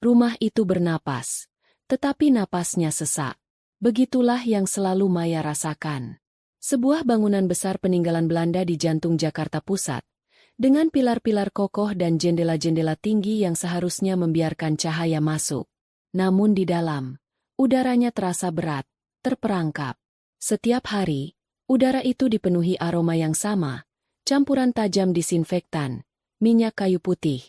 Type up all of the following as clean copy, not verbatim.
Rumah itu bernapas, tetapi napasnya sesak. Begitulah yang selalu Maya rasakan. Sebuah bangunan besar peninggalan Belanda di jantung Jakarta Pusat, dengan pilar-pilar kokoh dan jendela-jendela tinggi yang seharusnya membiarkan cahaya masuk. Namun di dalam, udaranya terasa berat, terperangkap. Setiap hari, udara itu dipenuhi aroma yang sama, campuran tajam disinfektan, minyak kayu putih,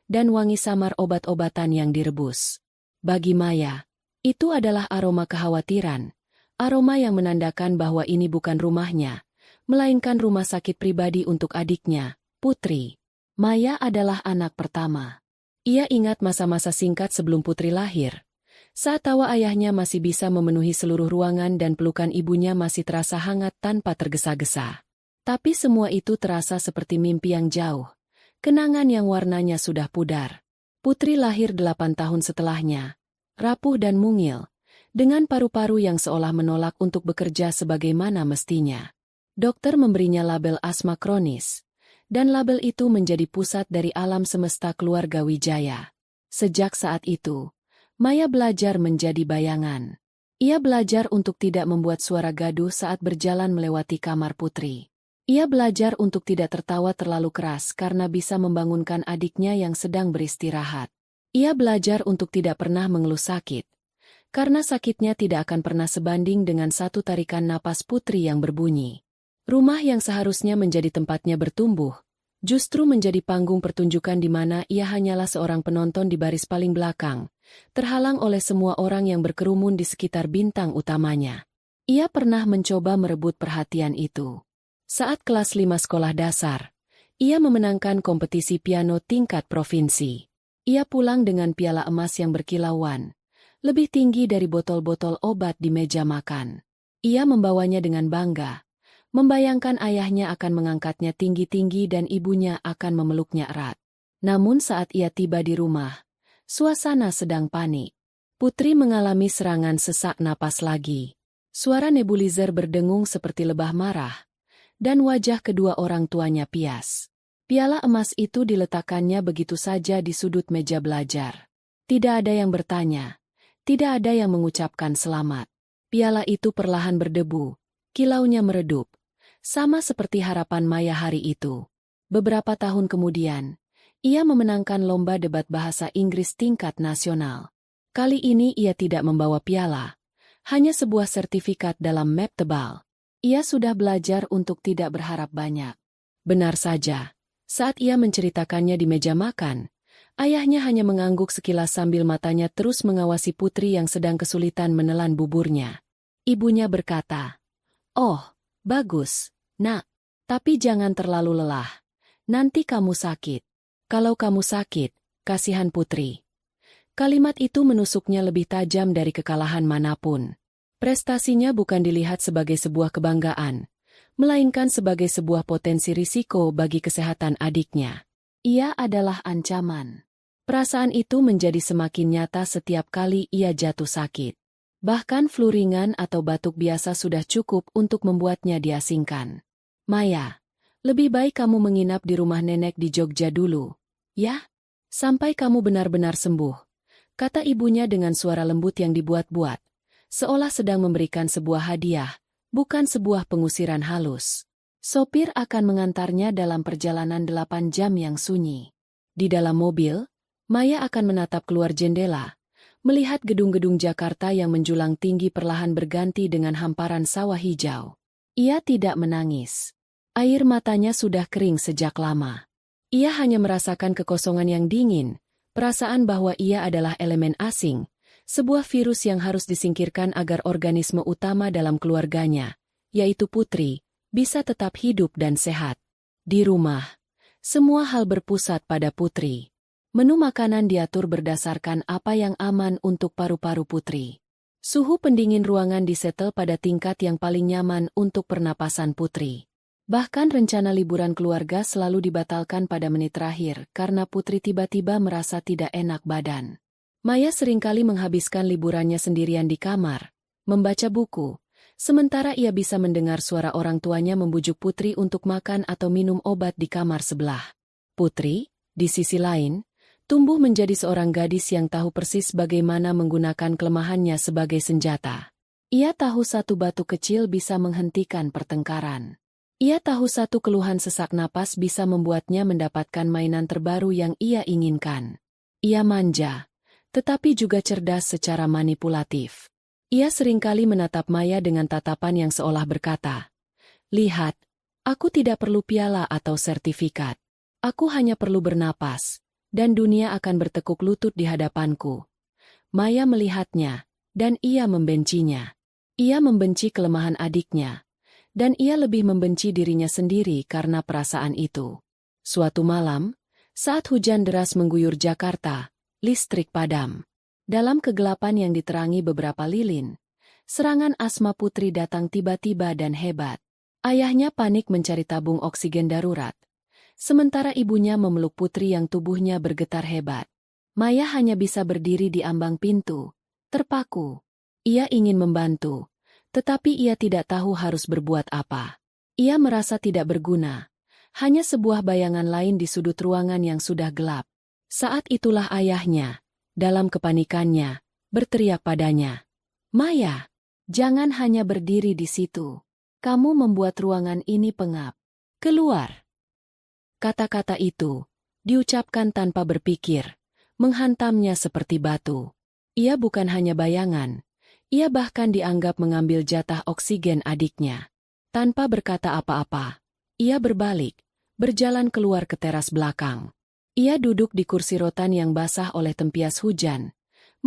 dan wangi samar obat-obatan yang direbus. Bagi Maya, itu adalah aroma kekhawatiran, aroma yang menandakan bahwa ini bukan rumahnya, melainkan rumah sakit pribadi untuk adiknya, Putri. Maya adalah anak pertama. Ia ingat masa-masa singkat sebelum Putri lahir. Saat tawa ayahnya masih bisa memenuhi seluruh ruangan dan pelukan ibunya masih terasa hangat tanpa tergesa-gesa. Tapi semua itu terasa seperti mimpi yang jauh. Kenangan yang warnanya sudah pudar. Putri lahir 8 tahun setelahnya, rapuh dan mungil, dengan paru-paru yang seolah menolak untuk bekerja sebagaimana mestinya. Dokter memberinya label asma kronis, dan label itu menjadi pusat dari alam semesta keluarga Wijaya. Sejak saat itu, Maya belajar menjadi bayangan. Ia belajar untuk tidak membuat suara gaduh saat berjalan melewati kamar Putri. Ia belajar untuk tidak tertawa terlalu keras karena bisa membangunkan adiknya yang sedang beristirahat. Ia belajar untuk tidak pernah mengeluh sakit, karena sakitnya tidak akan pernah sebanding dengan satu tarikan napas Putri yang berbunyi. Rumah yang seharusnya menjadi tempatnya bertumbuh, justru menjadi panggung pertunjukan di mana ia hanyalah seorang penonton di baris paling belakang, terhalang oleh semua orang yang berkerumun di sekitar bintang utamanya. Ia pernah mencoba merebut perhatian itu. Saat kelas 5 sekolah dasar, ia memenangkan kompetisi piano tingkat provinsi. Ia pulang dengan piala emas yang berkilauan, lebih tinggi dari botol-botol obat di meja makan. Ia membawanya dengan bangga, membayangkan ayahnya akan mengangkatnya tinggi-tinggi dan ibunya akan memeluknya erat. Namun saat ia tiba di rumah, suasana sedang panik. Putri mengalami serangan sesak napas lagi. Suara nebulizer berdengung seperti lebah marah, dan wajah kedua orang tuanya pias. Piala emas itu diletakkannya begitu saja di sudut meja belajar. Tidak ada yang bertanya, tidak ada yang mengucapkan selamat. Piala itu perlahan berdebu, kilaunya meredup, sama seperti harapan Maya hari itu. Beberapa tahun kemudian, ia memenangkan lomba debat bahasa Inggris tingkat nasional. Kali ini ia tidak membawa piala, hanya sebuah sertifikat dalam map tebal. Ia sudah belajar untuk tidak berharap banyak. Benar saja, saat ia menceritakannya di meja makan, ayahnya hanya mengangguk sekilas sambil matanya terus mengawasi Putri yang sedang kesulitan menelan buburnya. Ibunya berkata, "Oh, bagus, nak. Tapi jangan terlalu lelah. Nanti kamu sakit. Kalau kamu sakit, kasihan Putri." Kalimat itu menusuknya lebih tajam dari kekalahan manapun. Prestasinya bukan dilihat sebagai sebuah kebanggaan, melainkan sebagai sebuah potensi risiko bagi kesehatan adiknya. Ia adalah ancaman. Perasaan itu menjadi semakin nyata setiap kali ia jatuh sakit. Bahkan flu ringan atau batuk biasa sudah cukup untuk membuatnya diasingkan. "Maya, lebih baik kamu menginap di rumah nenek di Jogja dulu, ya? Sampai kamu benar-benar sembuh," kata ibunya dengan suara lembut yang dibuat-buat, seolah sedang memberikan sebuah hadiah, bukan sebuah pengusiran halus. Sopir akan mengantarnya dalam perjalanan 8 jam yang sunyi. Di dalam mobil, Maya akan menatap keluar jendela, melihat gedung-gedung Jakarta yang menjulang tinggi perlahan berganti dengan hamparan sawah hijau. Ia tidak menangis. Air matanya sudah kering sejak lama. Ia hanya merasakan kekosongan yang dingin, perasaan bahwa ia adalah elemen asing, sebuah virus yang harus disingkirkan agar organisme utama dalam keluarganya, yaitu Putri, bisa tetap hidup dan sehat. Di rumah, semua hal berpusat pada Putri. Menu makanan diatur berdasarkan apa yang aman untuk paru-paru Putri. Suhu pendingin ruangan disetel pada tingkat yang paling nyaman untuk pernapasan Putri. Bahkan rencana liburan keluarga selalu dibatalkan pada menit terakhir karena Putri tiba-tiba merasa tidak enak badan. Maya seringkali menghabiskan liburannya sendirian di kamar, membaca buku, sementara ia bisa mendengar suara orang tuanya membujuk Putri untuk makan atau minum obat di kamar sebelah. Putri, di sisi lain, tumbuh menjadi seorang gadis yang tahu persis bagaimana menggunakan kelemahannya sebagai senjata. Ia tahu satu batu kecil bisa menghentikan pertengkaran. Ia tahu satu keluhan sesak napas bisa membuatnya mendapatkan mainan terbaru yang ia inginkan. Ia manja, tetapi juga cerdas secara manipulatif. Ia seringkali menatap Maya dengan tatapan yang seolah berkata, "Lihat, aku tidak perlu piala atau sertifikat. Aku hanya perlu bernapas, dan dunia akan bertekuk lutut di hadapanku." Maya melihatnya, dan ia membencinya. Ia membenci kelemahan adiknya, dan ia lebih membenci dirinya sendiri karena perasaan itu. Suatu malam, saat hujan deras mengguyur Jakarta, listrik padam. Dalam kegelapan yang diterangi beberapa lilin, serangan asma Putri datang tiba-tiba dan hebat. Ayahnya panik mencari tabung oksigen darurat, sementara ibunya memeluk Putri yang tubuhnya bergetar hebat. Maya hanya bisa berdiri di ambang pintu, terpaku. Ia ingin membantu, tetapi ia tidak tahu harus berbuat apa. Ia merasa tidak berguna, hanya sebuah bayangan lain di sudut ruangan yang sudah gelap. Saat itulah ayahnya, dalam kepanikannya, berteriak padanya, "Maya, jangan hanya berdiri di situ. Kamu membuat ruangan ini pengap. Keluar." Kata-kata itu diucapkan tanpa berpikir, menghantamnya seperti batu. Ia bukan hanya bayangan, ia bahkan dianggap mengambil jatah oksigen adiknya. Tanpa berkata apa-apa, ia berbalik, berjalan keluar ke teras belakang. Ia duduk di kursi rotan yang basah oleh tempias hujan,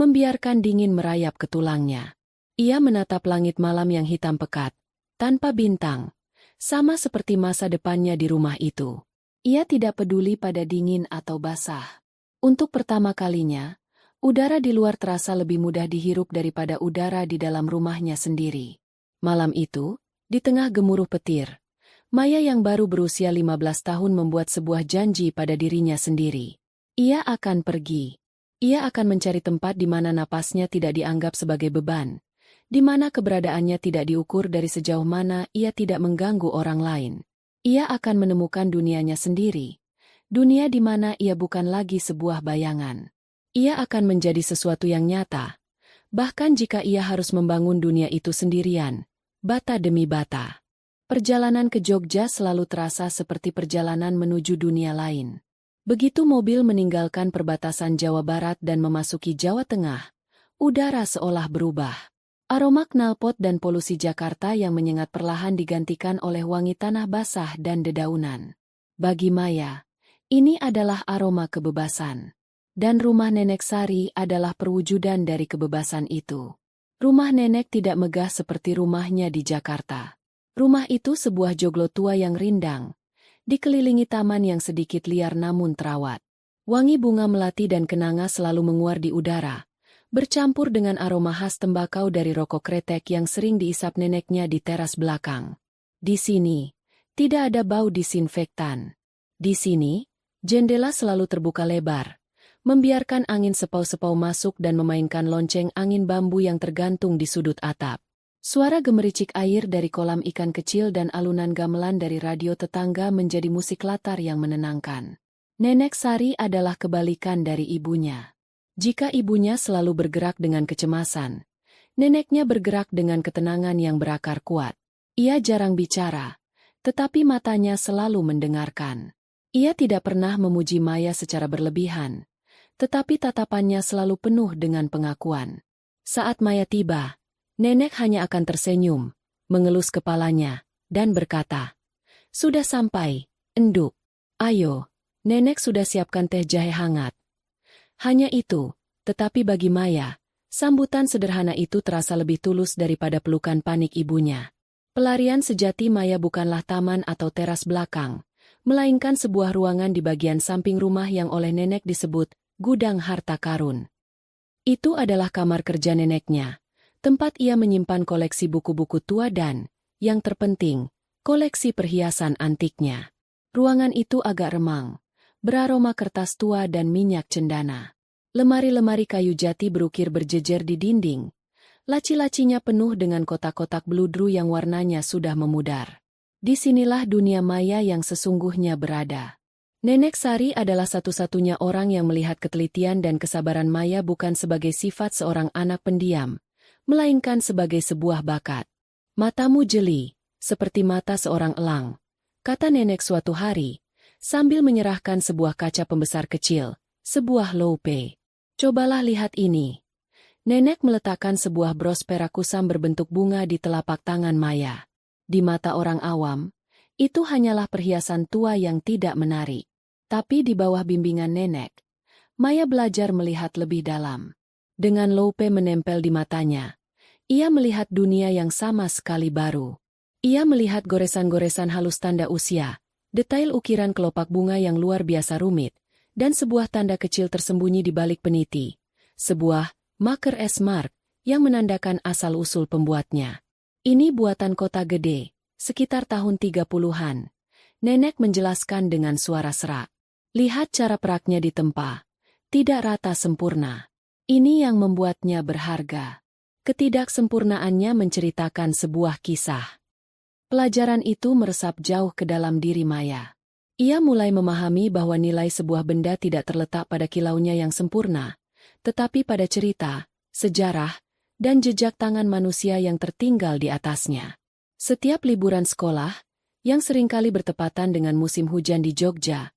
membiarkan dingin merayap ke tulangnya. Ia menatap langit malam yang hitam pekat, tanpa bintang, sama seperti masa depannya di rumah itu. Ia tidak peduli pada dingin atau basah. Untuk pertama kalinya, udara di luar terasa lebih mudah dihirup daripada udara di dalam rumahnya sendiri. Malam itu, di tengah gemuruh petir, Maya yang baru berusia 15 tahun membuat sebuah janji pada dirinya sendiri. Ia akan pergi. Ia akan mencari tempat di mana napasnya tidak dianggap sebagai beban, di mana keberadaannya tidak diukur dari sejauh mana ia tidak mengganggu orang lain. Ia akan menemukan dunianya sendiri, dunia di mana ia bukan lagi sebuah bayangan. Ia akan menjadi sesuatu yang nyata, bahkan jika ia harus membangun dunia itu sendirian, bata demi bata. Perjalanan ke Jogja selalu terasa seperti perjalanan menuju dunia lain. Begitu mobil meninggalkan perbatasan Jawa Barat dan memasuki Jawa Tengah, udara seolah berubah. Aroma knalpot dan polusi Jakarta yang menyengat perlahan digantikan oleh wangi tanah basah dan dedaunan. Bagi Maya, ini adalah aroma kebebasan. Dan rumah Nenek Sari adalah perwujudan dari kebebasan itu. Rumah nenek tidak megah seperti rumahnya di Jakarta. Rumah itu sebuah joglo tua yang rindang, dikelilingi taman yang sedikit liar namun terawat. Wangi bunga melati dan kenanga selalu menguar di udara, bercampur dengan aroma khas tembakau dari rokok kretek yang sering diisap neneknya di teras belakang. Di sini, tidak ada bau disinfektan. Di sini, jendela selalu terbuka lebar, membiarkan angin sepau-sepau masuk dan memainkan lonceng angin bambu yang tergantung di sudut atap. Suara gemericik air dari kolam ikan kecil dan alunan gamelan dari radio tetangga menjadi musik latar yang menenangkan. Nenek Sari adalah kebalikan dari ibunya. Jika ibunya selalu bergerak dengan kecemasan, neneknya bergerak dengan ketenangan yang berakar kuat. Ia jarang bicara, tetapi matanya selalu mendengarkan. Ia tidak pernah memuji Maya secara berlebihan, tetapi tatapannya selalu penuh dengan pengakuan. Saat Maya tiba, nenek hanya akan tersenyum, mengelus kepalanya, dan berkata, "Sudah sampai, Enduk. Ayo, nenek sudah siapkan teh jahe hangat." Hanya itu, tetapi bagi Maya, sambutan sederhana itu terasa lebih tulus daripada pelukan panik ibunya. Pelarian sejati Maya bukanlah taman atau teras belakang, melainkan sebuah ruangan di bagian samping rumah yang oleh nenek disebut gudang harta karun. Itu adalah kamar kerja neneknya, tempat ia menyimpan koleksi buku-buku tua dan, yang terpenting, koleksi perhiasan antiknya. Ruangan itu agak remang, beraroma kertas tua dan minyak cendana. Lemari-lemari kayu jati berukir berjejer di dinding. Laci-lacinya penuh dengan kotak-kotak bludru yang warnanya sudah memudar. Disinilah dunia Maya yang sesungguhnya berada. Nenek Sari adalah satu-satunya orang yang melihat ketelitian dan kesabaran Maya bukan sebagai sifat seorang anak pendiam, melainkan sebagai sebuah bakat. Matamu jeli, seperti mata seorang elang, kata nenek suatu hari, sambil menyerahkan sebuah kaca pembesar kecil, sebuah loupe. Cobalah lihat ini. Nenek meletakkan sebuah bros perak kusam berbentuk bunga di telapak tangan Maya. Di mata orang awam, itu hanyalah perhiasan tua yang tidak menarik. Tapi di bawah bimbingan nenek, Maya belajar melihat lebih dalam. Dengan loupe menempel di matanya, ia melihat dunia yang sama sekali baru. Ia melihat goresan-goresan halus tanda usia, detail ukiran kelopak bunga yang luar biasa rumit, dan sebuah tanda kecil tersembunyi di balik peniti. Sebuah marker S-mark yang menandakan asal-usul pembuatnya. Ini buatan kota gede, sekitar tahun 30-an. Nenek menjelaskan dengan suara serak. Lihat cara peraknya ditempa. Tidak rata sempurna. Ini yang membuatnya berharga. Ketidaksempurnaannya menceritakan sebuah kisah. Pelajaran itu meresap jauh ke dalam diri Maya. Ia mulai memahami bahwa nilai sebuah benda tidak terletak pada kilaunya yang sempurna, tetapi pada cerita, sejarah, dan jejak tangan manusia yang tertinggal di atasnya. Setiap liburan sekolah, yang seringkali bertepatan dengan musim hujan di Jogja,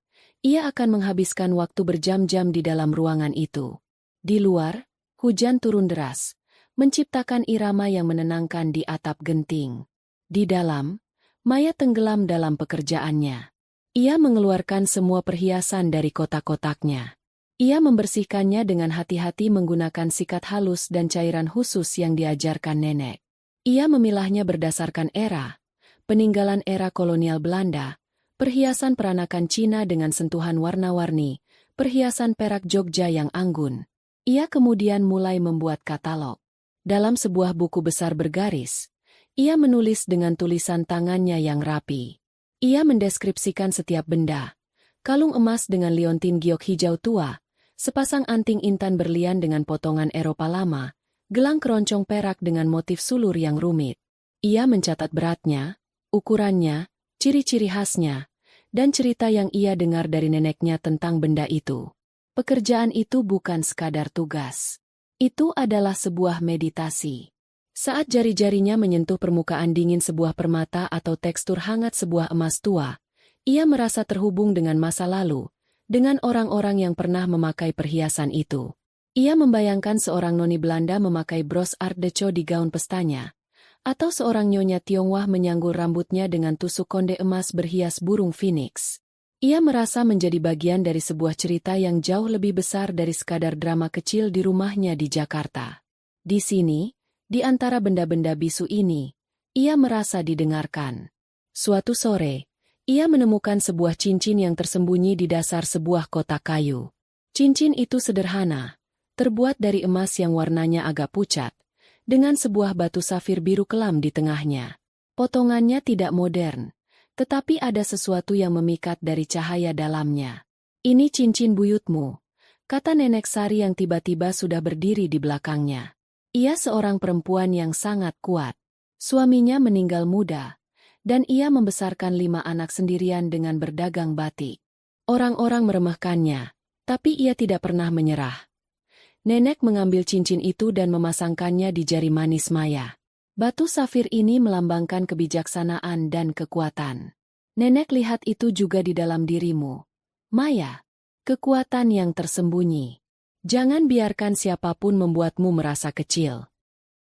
ia akan menghabiskan waktu berjam-jam di dalam ruangan itu. Di luar, hujan turun deras, menciptakan irama yang menenangkan di atap genting. Di dalam, Maya tenggelam dalam pekerjaannya. Ia mengeluarkan semua perhiasan dari kotak-kotaknya. Ia membersihkannya dengan hati-hati menggunakan sikat halus dan cairan khusus yang diajarkan nenek. Ia memilahnya berdasarkan era, peninggalan era kolonial Belanda, perhiasan peranakan Cina dengan sentuhan warna-warni, perhiasan perak Jogja yang anggun. Ia kemudian mulai membuat katalog. Dalam sebuah buku besar bergaris, ia menulis dengan tulisan tangannya yang rapi. Ia mendeskripsikan setiap benda. Kalung emas dengan liontin giok hijau tua, sepasang anting intan berlian dengan potongan Eropa lama, gelang keroncong perak dengan motif sulur yang rumit. Ia mencatat beratnya, ukurannya, ciri-ciri khasnya, dan cerita yang ia dengar dari neneknya tentang benda itu. Pekerjaan itu bukan sekadar tugas. Itu adalah sebuah meditasi. Saat jari-jarinya menyentuh permukaan dingin sebuah permata atau tekstur hangat sebuah emas tua, ia merasa terhubung dengan masa lalu, dengan orang-orang yang pernah memakai perhiasan itu. Ia membayangkan seorang noni Belanda memakai bros Art Deco di gaun pestanya, atau seorang nyonya Tionghoa menyanggul rambutnya dengan tusuk konde emas berhias burung phoenix. Ia merasa menjadi bagian dari sebuah cerita yang jauh lebih besar dari sekadar drama kecil di rumahnya di Jakarta. Di sini, di antara benda-benda bisu ini, ia merasa didengarkan. Suatu sore, ia menemukan sebuah cincin yang tersembunyi di dasar sebuah kotak kayu. Cincin itu sederhana, terbuat dari emas yang warnanya agak pucat, dengan sebuah batu safir biru kelam di tengahnya. Potongannya tidak modern, tetapi ada sesuatu yang memikat dari cahaya dalamnya. Ini cincin buyutmu, kata nenek Sari yang tiba-tiba sudah berdiri di belakangnya. Ia seorang perempuan yang sangat kuat. Suaminya meninggal muda, dan ia membesarkan 5 anak sendirian dengan berdagang batik. Orang-orang meremehkannya, tapi ia tidak pernah menyerah. Nenek mengambil cincin itu dan memasangkannya di jari manis Maya. Batu safir ini melambangkan kebijaksanaan dan kekuatan. Nenek lihat itu juga di dalam dirimu, Maya. Kekuatan yang tersembunyi. Jangan biarkan siapapun membuatmu merasa kecil.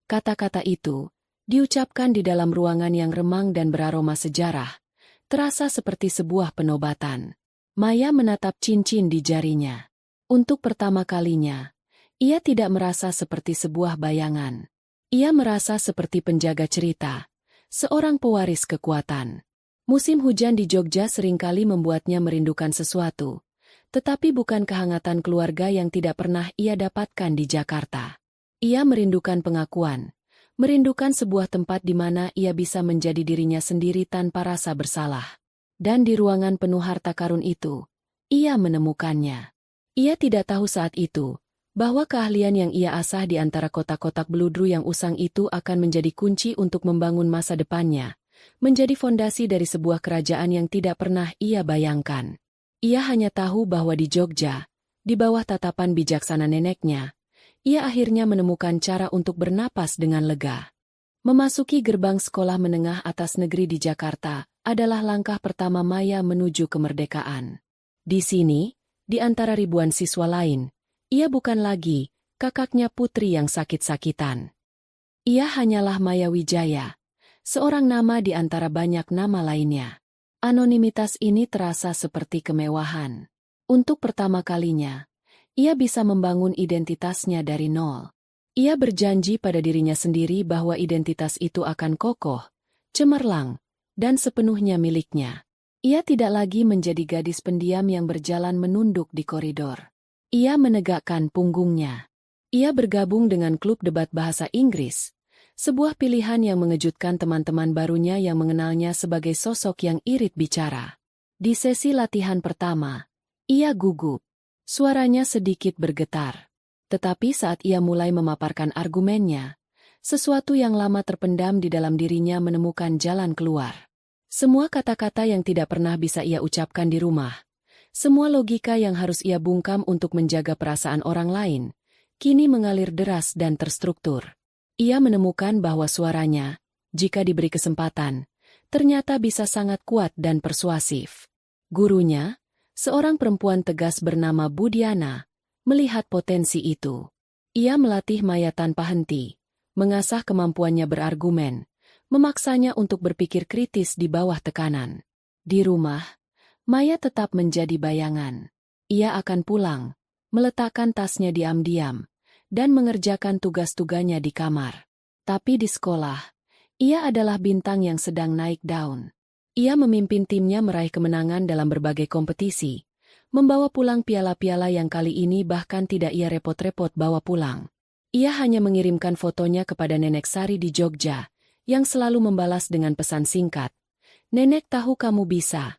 Kata-kata itu diucapkan di dalam ruangan yang remang dan beraroma sejarah, terasa seperti sebuah penobatan. Maya menatap cincin di jarinya. Untuk pertama kalinya, ia tidak merasa seperti sebuah bayangan. Ia merasa seperti penjaga cerita, seorang pewaris kekuatan. Musim hujan di Jogja seringkali membuatnya merindukan sesuatu, tetapi bukan kehangatan keluarga yang tidak pernah ia dapatkan di Jakarta. Ia merindukan pengakuan, merindukan sebuah tempat di mana ia bisa menjadi dirinya sendiri tanpa rasa bersalah. Dan di ruangan penuh harta karun itu, ia menemukannya. Ia tidak tahu saat itu, bahwa keahlian yang ia asah di antara kotak-kotak beludru yang usang itu akan menjadi kunci untuk membangun masa depannya, menjadi fondasi dari sebuah kerajaan yang tidak pernah ia bayangkan. Ia hanya tahu bahwa di Jogja, di bawah tatapan bijaksana neneknya, ia akhirnya menemukan cara untuk bernapas dengan lega. Memasuki gerbang sekolah menengah atas negeri di Jakarta adalah langkah pertama Maya menuju kemerdekaan. Di sini, di antara ribuan siswa lain, ia bukan lagi kakaknya Putri yang sakit-sakitan. Ia hanyalah Maya Wijaya, seorang nama di antara banyak nama lainnya. Anonimitas ini terasa seperti kemewahan. Untuk pertama kalinya, ia bisa membangun identitasnya dari nol. Ia berjanji pada dirinya sendiri bahwa identitas itu akan kokoh, cemerlang, dan sepenuhnya miliknya. Ia tidak lagi menjadi gadis pendiam yang berjalan menunduk di koridor. Ia menegakkan punggungnya. Ia bergabung dengan klub debat bahasa Inggris, sebuah pilihan yang mengejutkan teman-teman barunya yang mengenalnya sebagai sosok yang irit bicara. Di sesi latihan pertama, ia gugup. Suaranya sedikit bergetar. Tetapi saat ia mulai memaparkan argumennya, sesuatu yang lama terpendam di dalam dirinya menemukan jalan keluar. Semua kata-kata yang tidak pernah bisa ia ucapkan di rumah, semua logika yang harus ia bungkam untuk menjaga perasaan orang lain, kini mengalir deras dan terstruktur. Ia menemukan bahwa suaranya, jika diberi kesempatan, ternyata bisa sangat kuat dan persuasif. Gurunya, seorang perempuan tegas bernama Budiana, melihat potensi itu. Ia melatih Maya tanpa henti, mengasah kemampuannya berargumen, memaksanya untuk berpikir kritis di bawah tekanan. Di rumah, Maya tetap menjadi bayangan. Ia akan pulang, meletakkan tasnya diam-diam, dan mengerjakan tugas-tugasnya di kamar. Tapi di sekolah, ia adalah bintang yang sedang naik daun. Ia memimpin timnya meraih kemenangan dalam berbagai kompetisi, membawa pulang piala-piala yang kali ini bahkan tidak ia repot-repot bawa pulang. Ia hanya mengirimkan fotonya kepada Nenek Sari di Jogja, yang selalu membalas dengan pesan singkat. "Nenek tahu kamu bisa."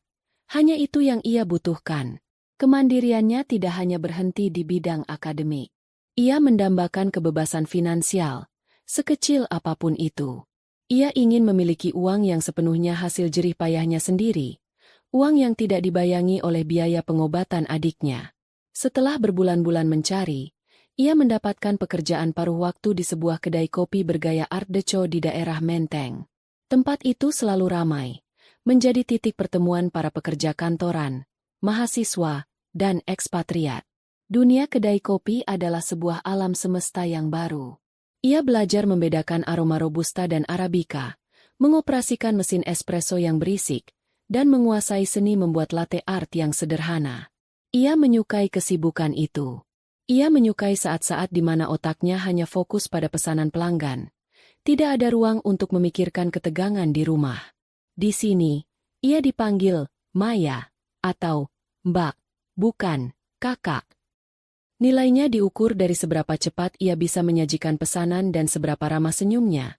Hanya itu yang ia butuhkan. Kemandiriannya tidak hanya berhenti di bidang akademik. Ia mendambakan kebebasan finansial, sekecil apapun itu. Ia ingin memiliki uang yang sepenuhnya hasil jerih payahnya sendiri, uang yang tidak dibayangi oleh biaya pengobatan adiknya. Setelah berbulan-bulan mencari, ia mendapatkan pekerjaan paruh waktu di sebuah kedai kopi bergaya Art Deco di daerah Menteng. Tempat itu selalu ramai, menjadi titik pertemuan para pekerja kantoran, mahasiswa, dan ekspatriat. Dunia kedai kopi adalah sebuah alam semesta yang baru. Ia belajar membedakan aroma Robusta dan Arabica, mengoperasikan mesin espresso yang berisik, dan menguasai seni membuat latte art yang sederhana. Ia menyukai kesibukan itu. Ia menyukai saat-saat di mana otaknya hanya fokus pada pesanan pelanggan. Tidak ada ruang untuk memikirkan ketegangan di rumah. Di sini, ia dipanggil Maya, atau Mbak, bukan Kakak. Nilainya diukur dari seberapa cepat ia bisa menyajikan pesanan dan seberapa ramah senyumnya,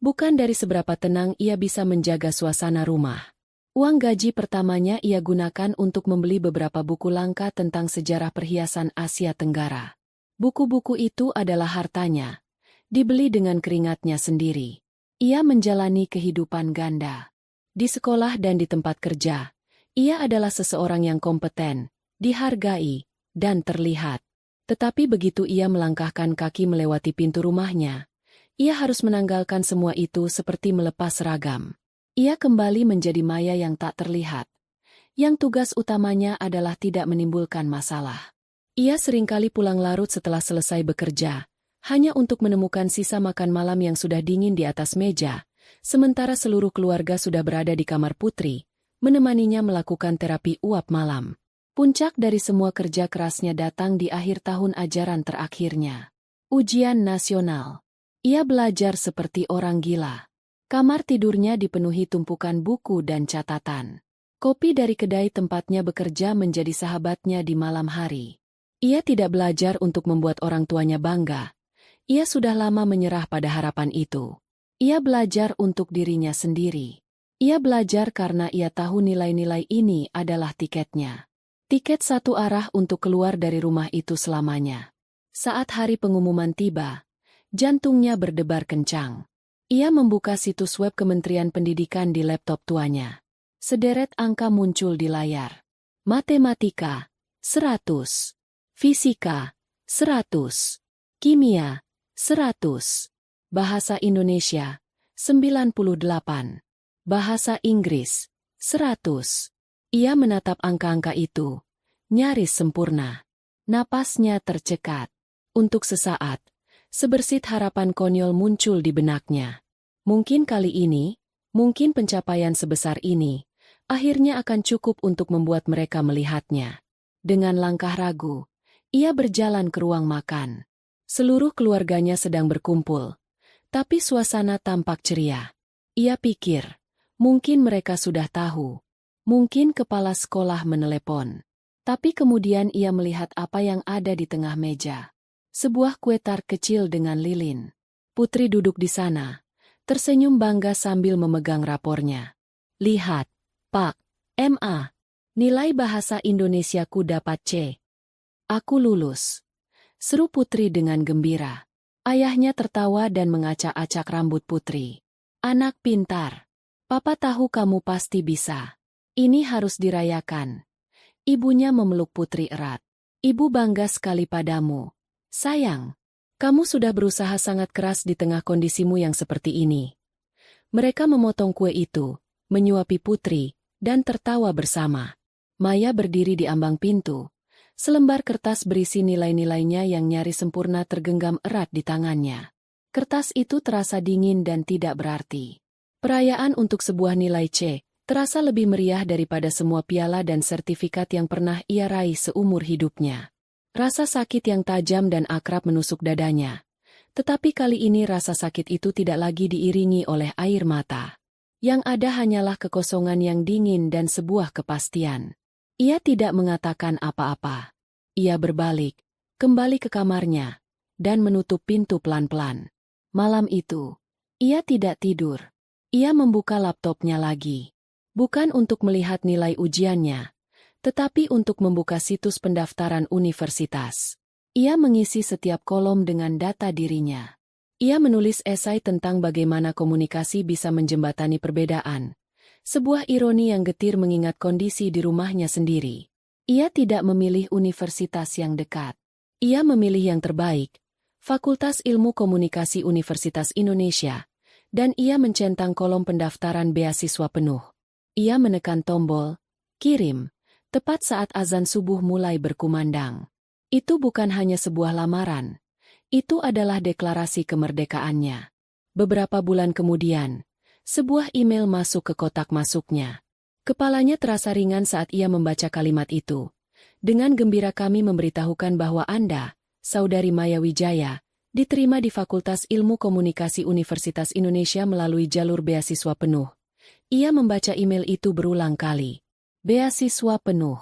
bukan dari seberapa tenang ia bisa menjaga suasana rumah. Uang gaji pertamanya ia gunakan untuk membeli beberapa buku langka tentang sejarah perhiasan Asia Tenggara. Buku-buku itu adalah hartanya, dibeli dengan keringatnya sendiri. Ia menjalani kehidupan ganda. Di sekolah dan di tempat kerja, ia adalah seseorang yang kompeten, dihargai, dan terlihat. Tetapi begitu ia melangkahkan kaki melewati pintu rumahnya, ia harus menanggalkan semua itu seperti melepas seragam. Ia kembali menjadi Maya yang tak terlihat, yang tugas utamanya adalah tidak menimbulkan masalah. Ia seringkali pulang larut setelah selesai bekerja, hanya untuk menemukan sisa makan malam yang sudah dingin di atas meja, sementara seluruh keluarga sudah berada di kamar Putri, menemaninya melakukan terapi uap malam. Puncak dari semua kerja kerasnya datang di akhir tahun ajaran terakhirnya. Ujian nasional. Ia belajar seperti orang gila. Kamar tidurnya dipenuhi tumpukan buku dan catatan. Kopi dari kedai tempatnya bekerja menjadi sahabatnya di malam hari. Ia tidak belajar untuk membuat orang tuanya bangga. Ia sudah lama menyerah pada harapan itu. Ia belajar untuk dirinya sendiri. Ia belajar karena ia tahu nilai-nilai ini adalah tiketnya. Tiket satu arah untuk keluar dari rumah itu selamanya. Saat hari pengumuman tiba, jantungnya berdebar kencang. Ia membuka situs web Kementerian Pendidikan di laptop tuanya. Sederet angka muncul di layar. Matematika, 100. Fisika, 100. Kimia, 100. Bahasa Indonesia, 98. Bahasa Inggris, 100. Ia menatap angka-angka itu, nyaris sempurna. Napasnya tercekat. Untuk sesaat, sebersit harapan konyol muncul di benaknya. Mungkin kali ini, mungkin pencapaian sebesar ini, akhirnya akan cukup untuk membuat mereka melihatnya. Dengan langkah ragu, ia berjalan ke ruang makan. Seluruh keluarganya sedang berkumpul, tapi suasana tampak ceria. Ia pikir, mungkin mereka sudah tahu. Mungkin kepala sekolah menelepon. Tapi kemudian ia melihat apa yang ada di tengah meja. Sebuah kue tart kecil dengan lilin. Putri duduk di sana, tersenyum bangga sambil memegang rapornya. Lihat, Pak, MA. Nilai bahasa Indonesiaku dapat C. Aku lulus. Seru Putri dengan gembira. Ayahnya tertawa dan mengacak-acak rambut Putri. Anak pintar. Papa tahu kamu pasti bisa. Ini harus dirayakan. Ibunya memeluk Putri erat. Ibu bangga sekali padamu. Sayang, kamu sudah berusaha sangat keras di tengah kondisimu yang seperti ini. Mereka memotong kue itu, menyuapi Putri, dan tertawa bersama. Maya berdiri di ambang pintu. Selembar kertas berisi nilai-nilainya yang nyaris sempurna tergenggam erat di tangannya. Kertas itu terasa dingin dan tidak berarti. Perayaan untuk sebuah nilai C terasa lebih meriah daripada semua piala dan sertifikat yang pernah ia raih seumur hidupnya. Rasa sakit yang tajam dan akrab menusuk dadanya. Tetapi kali ini rasa sakit itu tidak lagi diiringi oleh air mata. Yang ada hanyalah kekosongan yang dingin dan sebuah kepastian. Ia tidak mengatakan apa-apa. Ia berbalik, kembali ke kamarnya, dan menutup pintu pelan-pelan. Malam itu, ia tidak tidur. Ia membuka laptopnya lagi. Bukan untuk melihat nilai ujiannya, tetapi untuk membuka situs pendaftaran universitas. Ia mengisi setiap kolom dengan data dirinya. Ia menulis esai tentang bagaimana komunikasi bisa menjembatani perbedaan. Sebuah ironi yang getir mengingat kondisi di rumahnya sendiri. Ia tidak memilih universitas yang dekat. Ia memilih yang terbaik, Fakultas Ilmu Komunikasi Universitas Indonesia, dan ia mencentang kolom pendaftaran beasiswa penuh. Ia menekan tombol, kirim, tepat saat azan subuh mulai berkumandang. Itu bukan hanya sebuah lamaran. Itu adalah deklarasi kemerdekaannya. Beberapa bulan kemudian, sebuah email masuk ke kotak masuknya. Kepalanya terasa ringan saat ia membaca kalimat itu. Dengan gembira kami memberitahukan bahwa Anda, Saudari Maya Wijaya, diterima di Fakultas Ilmu Komunikasi Universitas Indonesia melalui jalur beasiswa penuh. Ia membaca email itu berulang kali. Beasiswa penuh.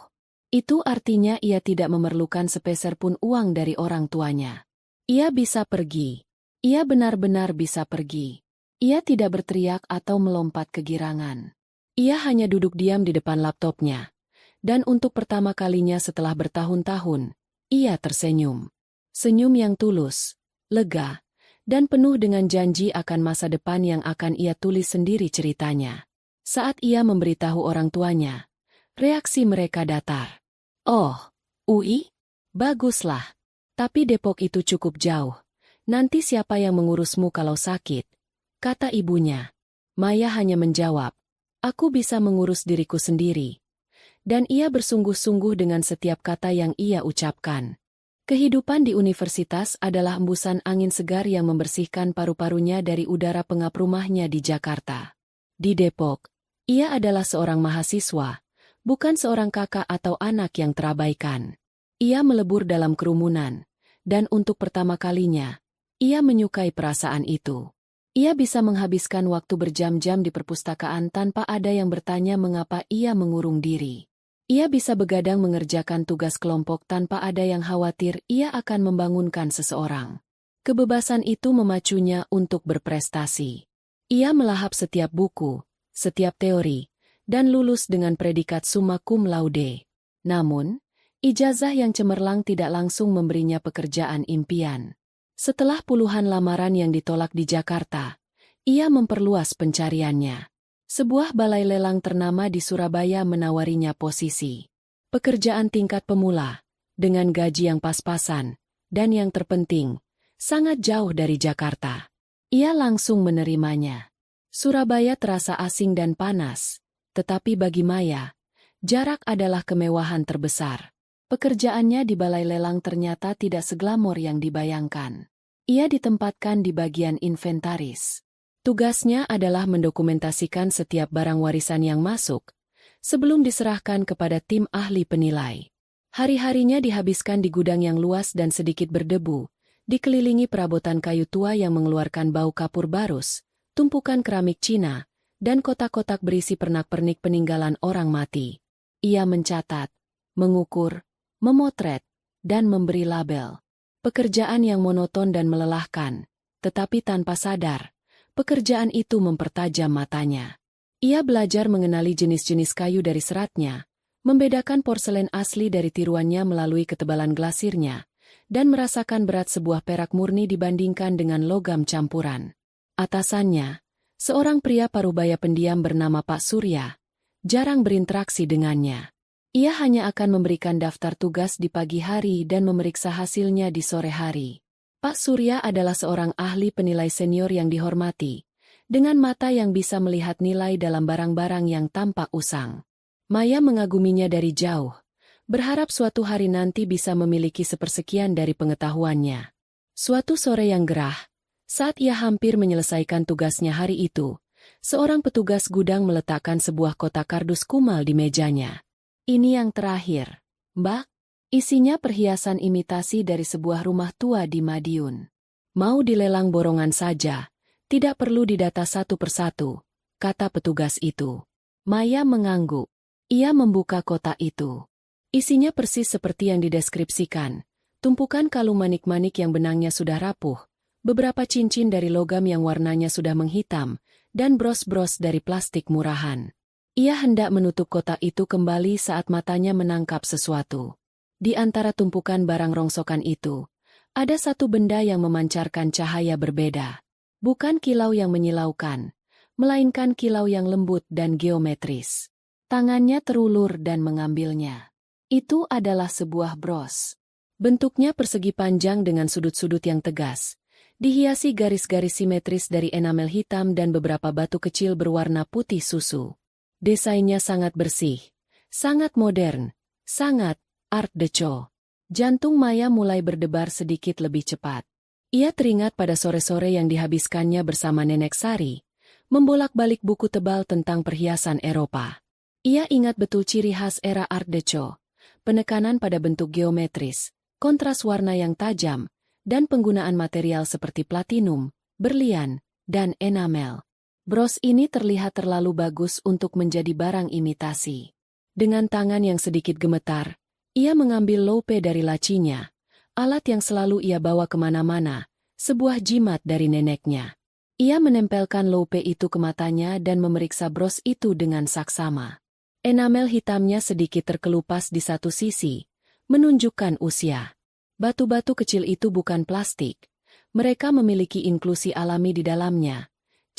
Itu artinya ia tidak memerlukan sepeser pun uang dari orang tuanya. Ia bisa pergi. Ia benar-benar bisa pergi. Ia tidak berteriak atau melompat kegirangan. Ia hanya duduk diam di depan laptopnya. Dan untuk pertama kalinya setelah bertahun-tahun, ia tersenyum. Senyum yang tulus, lega, dan penuh dengan janji akan masa depan yang akan ia tulis sendiri ceritanya. Saat ia memberitahu orang tuanya, reaksi mereka datar. Oh, UI? Baguslah. Tapi Depok itu cukup jauh. Nanti siapa yang mengurusmu kalau sakit? Kata ibunya. Maya hanya menjawab, aku bisa mengurus diriku sendiri. Dan ia bersungguh-sungguh dengan setiap kata yang ia ucapkan. Kehidupan di universitas adalah embusan angin segar yang membersihkan paru-parunya dari udara pengap rumahnya di Jakarta. Di Depok, ia adalah seorang mahasiswa, bukan seorang kakak atau anak yang terabaikan. Ia melebur dalam kerumunan, dan untuk pertama kalinya, ia menyukai perasaan itu. Ia bisa menghabiskan waktu berjam-jam di perpustakaan tanpa ada yang bertanya mengapa ia mengurung diri. Ia bisa begadang mengerjakan tugas kelompok tanpa ada yang khawatir ia akan membangunkan seseorang. Kebebasan itu memacunya untuk berprestasi. Ia melahap setiap buku, setiap teori, dan lulus dengan predikat summa cum laude. Namun, ijazah yang cemerlang tidak langsung memberinya pekerjaan impian. Setelah puluhan lamaran yang ditolak di Jakarta, ia memperluas pencariannya. Sebuah balai lelang ternama di Surabaya menawarinya posisi. Pekerjaan tingkat pemula, dengan gaji yang pas-pasan, dan yang terpenting, sangat jauh dari Jakarta. Ia langsung menerimanya. Surabaya terasa asing dan panas, tetapi bagi Maya, jarak adalah kemewahan terbesar. Pekerjaannya di balai lelang ternyata tidak seglamor yang dibayangkan. Ia ditempatkan di bagian inventaris. Tugasnya adalah mendokumentasikan setiap barang warisan yang masuk, sebelum diserahkan kepada tim ahli penilai. Hari-harinya dihabiskan di gudang yang luas dan sedikit berdebu, dikelilingi perabotan kayu tua yang mengeluarkan bau kapur barus, tumpukan keramik Cina, dan kotak-kotak berisi pernak-pernik peninggalan orang mati. Ia mencatat, mengukur, memotret, dan memberi label. Pekerjaan yang monoton dan melelahkan, tetapi tanpa sadar, pekerjaan itu mempertajam matanya. Ia belajar mengenali jenis-jenis kayu dari seratnya, membedakan porselen asli dari tiruannya melalui ketebalan glasirnya, dan merasakan berat sebuah perak murni dibandingkan dengan logam campuran. Atasannya, seorang pria parubaya pendiam bernama Pak Surya, jarang berinteraksi dengannya. Ia hanya akan memberikan daftar tugas di pagi hari dan memeriksa hasilnya di sore hari. Pak Surya adalah seorang ahli penilai senior yang dihormati, dengan mata yang bisa melihat nilai dalam barang-barang yang tampak usang. Maya mengaguminya dari jauh, berharap suatu hari nanti bisa memiliki sepersekian dari pengetahuannya. Suatu sore yang gerah, saat ia hampir menyelesaikan tugasnya hari itu, seorang petugas gudang meletakkan sebuah kotak kardus kumal di mejanya. Ini yang terakhir, Mbak. Isinya perhiasan imitasi dari sebuah rumah tua di Madiun. Mau dilelang borongan saja, tidak perlu didata satu persatu, kata petugas itu. Maya mengangguk. Ia membuka kotak itu. Isinya persis seperti yang dideskripsikan. Tumpukan kalung manik-manik yang benangnya sudah rapuh, beberapa cincin dari logam yang warnanya sudah menghitam, dan bros-bros dari plastik murahan. Ia hendak menutup kotak itu kembali saat matanya menangkap sesuatu. Di antara tumpukan barang rongsokan itu, ada satu benda yang memancarkan cahaya berbeda. Bukan kilau yang menyilaukan, melainkan kilau yang lembut dan geometris. Tangannya terulur dan mengambilnya. Itu adalah sebuah bros. Bentuknya persegi panjang dengan sudut-sudut yang tegas, dihiasi garis-garis simetris dari enamel hitam dan beberapa batu kecil berwarna putih susu. Desainnya sangat bersih, sangat modern, sangat Art Deco. Jantung Maya mulai berdebar sedikit lebih cepat. Ia teringat pada sore-sore yang dihabiskannya bersama Nenek Sari, membolak-balik buku tebal tentang perhiasan Eropa. Ia ingat betul ciri khas era Art Deco, penekanan pada bentuk geometris, kontras warna yang tajam, dan penggunaan material seperti platinum, berlian, dan enamel. Bros ini terlihat terlalu bagus untuk menjadi barang imitasi. Dengan tangan yang sedikit gemetar, ia mengambil loupe dari lacinya, alat yang selalu ia bawa kemana-mana, sebuah jimat dari neneknya. Ia menempelkan loupe itu ke matanya dan memeriksa bros itu dengan saksama. Enamel hitamnya sedikit terkelupas di satu sisi, menunjukkan usia. Batu-batu kecil itu bukan plastik. Mereka memiliki inklusi alami di dalamnya.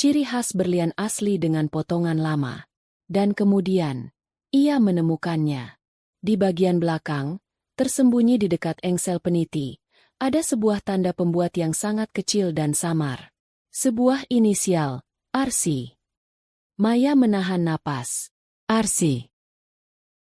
Ciri khas berlian asli dengan potongan lama. Dan kemudian, ia menemukannya. Di bagian belakang, tersembunyi di dekat engsel peniti, ada sebuah tanda pembuat yang sangat kecil dan samar. Sebuah inisial, RC. Maya menahan napas. RC.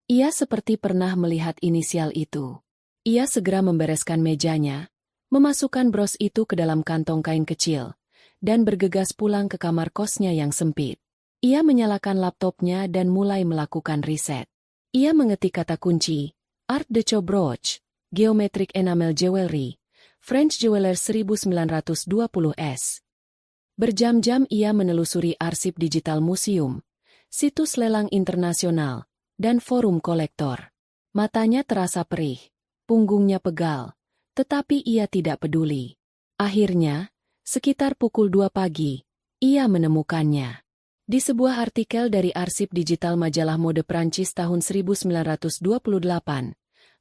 Ia seperti pernah melihat inisial itu. Ia segera membereskan mejanya, memasukkan bros itu ke dalam kantong kain kecil, dan bergegas pulang ke kamar kosnya yang sempit. Ia menyalakan laptopnya dan mulai melakukan riset. Ia mengetik kata kunci, Art Deco Brooch, Geometric Enamel Jewelry, French Jeweler 1920s. Berjam-jam ia menelusuri arsip digital museum, situs lelang internasional, dan forum kolektor. Matanya terasa perih, punggungnya pegal, tetapi ia tidak peduli. Akhirnya, sekitar pukul 2 pagi, ia menemukannya. Di sebuah artikel dari arsip digital majalah mode Prancis tahun 1928,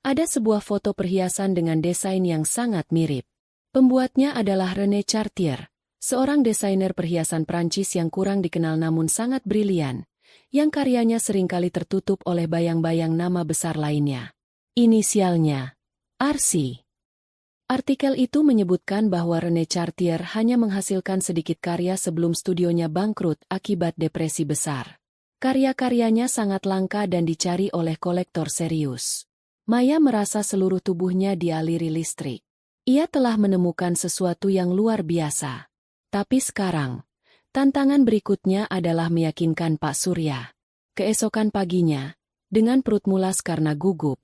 ada sebuah foto perhiasan dengan desain yang sangat mirip. Pembuatnya adalah René Chartier, seorang desainer perhiasan Prancis yang kurang dikenal namun sangat brilian, yang karyanya seringkali tertutup oleh bayang-bayang nama besar lainnya. Inisialnya, RC. Artikel itu menyebutkan bahwa René Chartier hanya menghasilkan sedikit karya sebelum studionya bangkrut akibat depresi besar. Karya-karyanya sangat langka dan dicari oleh kolektor serius. Maya merasa seluruh tubuhnya dialiri listrik. Ia telah menemukan sesuatu yang luar biasa. Tapi sekarang, tantangan berikutnya adalah meyakinkan Pak Surya. Keesokan paginya, dengan perut mulas karena gugup,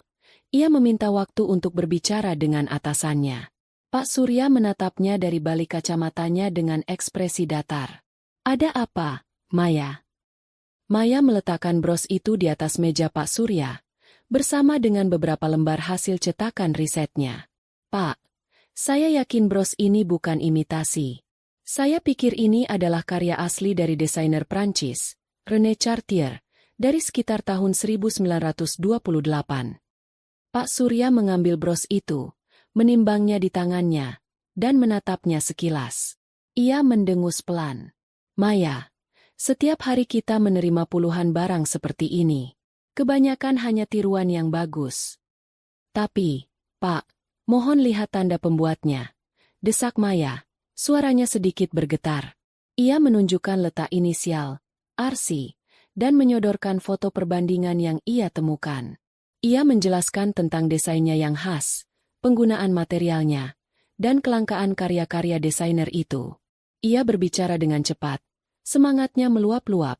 ia meminta waktu untuk berbicara dengan atasannya. Pak Surya menatapnya dari balik kacamatanya dengan ekspresi datar. "Ada apa, Maya?" Maya meletakkan bros itu di atas meja Pak Surya, bersama dengan beberapa lembar hasil cetakan risetnya. "Pak, saya yakin bros ini bukan imitasi. Saya pikir ini adalah karya asli dari desainer Prancis, René Chartier, dari sekitar tahun 1928. Pak Surya mengambil bros itu, menimbangnya di tangannya, dan menatapnya sekilas. Ia mendengus pelan. "Maya, setiap hari kita menerima puluhan barang seperti ini. Kebanyakan hanya tiruan yang bagus. Tapi, Pak, mohon lihat tanda pembuatnya," desak Maya, suaranya sedikit bergetar. Ia menunjukkan letak inisial, RC, dan menyodorkan foto perbandingan yang ia temukan. Ia menjelaskan tentang desainnya yang khas, penggunaan materialnya, dan kelangkaan karya-karya desainer itu. Ia berbicara dengan cepat, semangatnya meluap-luap.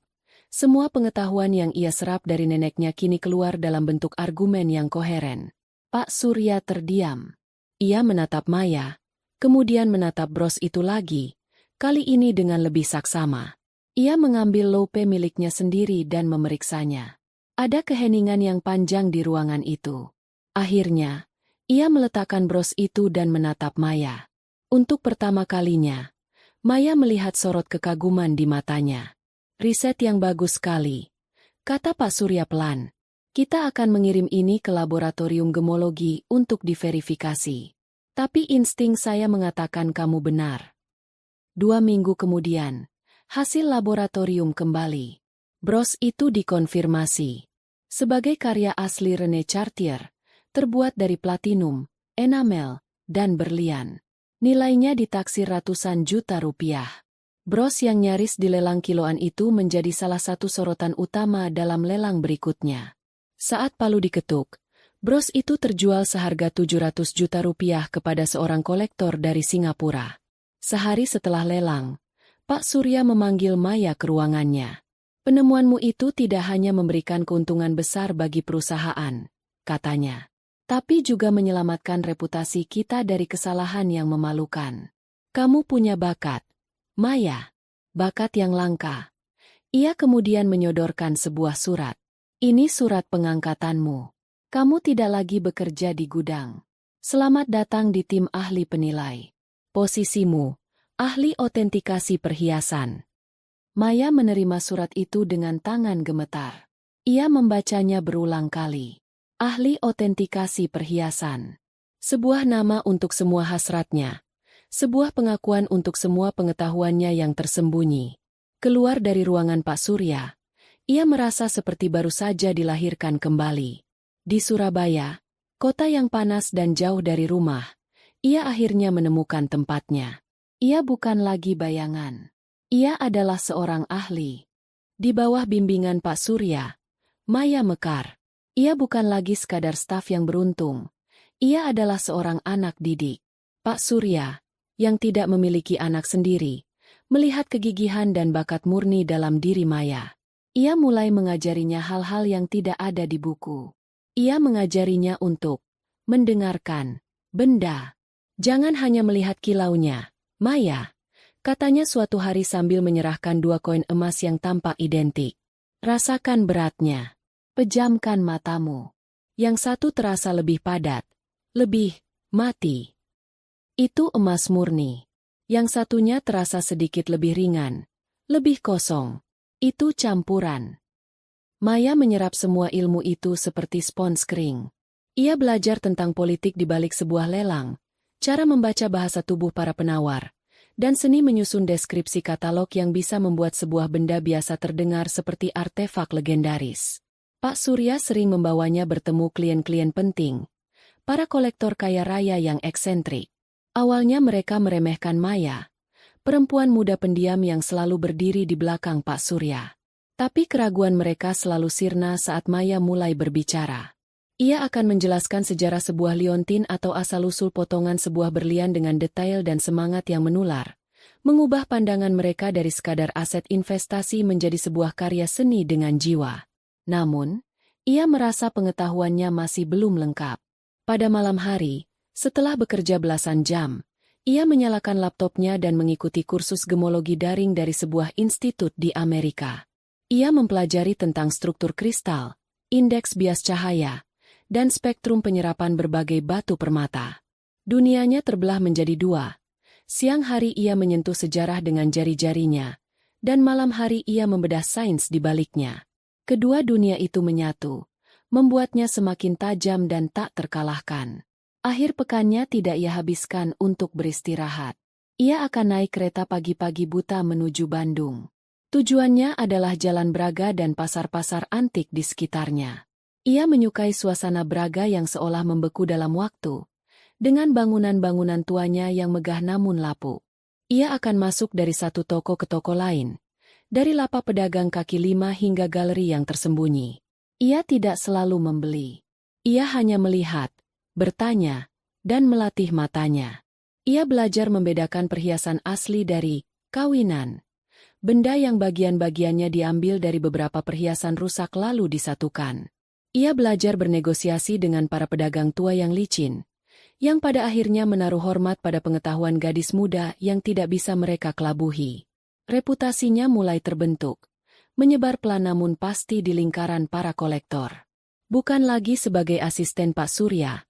Semua pengetahuan yang ia serap dari neneknya kini keluar dalam bentuk argumen yang koheren. Pak Surya terdiam. Ia menatap Maya, kemudian menatap bros itu lagi, kali ini dengan lebih saksama. Ia mengambil loupe miliknya sendiri dan memeriksanya. Ada keheningan yang panjang di ruangan itu. Akhirnya, ia meletakkan bros itu dan menatap Maya. Untuk pertama kalinya, Maya melihat sorot kekaguman di matanya. "Riset yang bagus sekali," kata Pak Surya pelan. "Kita akan mengirim ini ke laboratorium gemologi untuk diverifikasi. Tapi insting saya mengatakan kamu benar." 2 minggu kemudian, hasil laboratorium kembali. Bros itu dikonfirmasi sebagai karya asli René Chartier, terbuat dari platinum, enamel, dan berlian. Nilainya ditaksir ratusan juta rupiah. Bros yang nyaris dilelang kiloan itu menjadi salah satu sorotan utama dalam lelang berikutnya. Saat palu diketuk, bros itu terjual seharga 700 juta rupiah kepada seorang kolektor dari Singapura. Sehari setelah lelang, Pak Surya memanggil Maya ke ruangannya. "Penemuanmu itu tidak hanya memberikan keuntungan besar bagi perusahaan," katanya, "tapi juga menyelamatkan reputasi kita dari kesalahan yang memalukan. Kamu punya bakat, Maya, bakat yang langka." Ia kemudian menyodorkan sebuah surat. "Ini surat pengangkatanmu. Kamu tidak lagi bekerja di gudang. Selamat datang di tim ahli penilai. Posisimu, ahli otentikasi perhiasan." Maya menerima surat itu dengan tangan gemetar. Ia membacanya berulang kali. Ahli otentikasi perhiasan. Sebuah nama untuk semua hasratnya. Sebuah pengakuan untuk semua pengetahuannya yang tersembunyi. Keluar dari ruangan Pak Surya, ia merasa seperti baru saja dilahirkan kembali. Di Surabaya, kota yang panas dan jauh dari rumah, ia akhirnya menemukan tempatnya. Ia bukan lagi bayangan. Ia adalah seorang ahli. Di bawah bimbingan Pak Surya, Maya mekar. Ia bukan lagi sekadar staf yang beruntung. Ia adalah seorang anak didik. Pak Surya, yang tidak memiliki anak sendiri, melihat kegigihan dan bakat murni dalam diri Maya. Ia mulai mengajarinya hal-hal yang tidak ada di buku. Ia mengajarinya untuk mendengarkan benda. "Jangan hanya melihat kilaunya, Maya," katanya suatu hari sambil menyerahkan 2 koin emas yang tampak identik. "Rasakan beratnya. Pejamkan matamu. Yang satu terasa lebih padat, lebih mati. Itu emas murni. Yang satunya terasa sedikit lebih ringan, lebih kosong. Itu campuran." Maya menyerap semua ilmu itu seperti spons kering. Ia belajar tentang politik di balik sebuah lelang, cara membaca bahasa tubuh para penawar, dan seni menyusun deskripsi katalog yang bisa membuat sebuah benda biasa terdengar seperti artefak legendaris. Pak Surya sering membawanya bertemu klien-klien penting, para kolektor kaya raya yang eksentrik. Awalnya mereka meremehkan Maya, perempuan muda pendiam yang selalu berdiri di belakang Pak Surya. Tapi keraguan mereka selalu sirna saat Maya mulai berbicara. Ia akan menjelaskan sejarah sebuah liontin atau asal-usul potongan sebuah berlian dengan detail dan semangat yang menular, mengubah pandangan mereka dari sekadar aset investasi menjadi sebuah karya seni dengan jiwa. Namun, ia merasa pengetahuannya masih belum lengkap. Pada malam hari, setelah bekerja belasan jam, ia menyalakan laptopnya dan mengikuti kursus gemologi daring dari sebuah institut di Amerika. Ia mempelajari tentang struktur kristal, indeks bias cahaya, dan spektrum penyerapan berbagai batu permata. Dunianya terbelah menjadi dua. Siang hari ia menyentuh sejarah dengan jari-jarinya, dan malam hari ia membedah sains di baliknya. Kedua dunia itu menyatu, membuatnya semakin tajam dan tak terkalahkan. Akhir pekannya tidak ia habiskan untuk beristirahat. Ia akan naik kereta pagi-pagi buta menuju Bandung. Tujuannya adalah Jalan Braga dan pasar-pasar antik di sekitarnya. Ia menyukai suasana Braga yang seolah membeku dalam waktu, dengan bangunan-bangunan tuanya yang megah namun lapuk. Ia akan masuk dari satu toko ke toko lain, dari lapak pedagang kaki lima hingga galeri yang tersembunyi. Ia tidak selalu membeli. Ia hanya melihat, bertanya, dan melatih matanya. Ia belajar membedakan perhiasan asli dari kawinan, benda yang bagian-bagiannya diambil dari beberapa perhiasan rusak lalu disatukan. Ia belajar bernegosiasi dengan para pedagang tua yang licin, yang pada akhirnya menaruh hormat pada pengetahuan gadis muda yang tidak bisa mereka kelabuhi. Reputasinya mulai terbentuk, menyebar pelan namun pasti di lingkaran para kolektor. Bukan lagi sebagai asisten Pak Surya,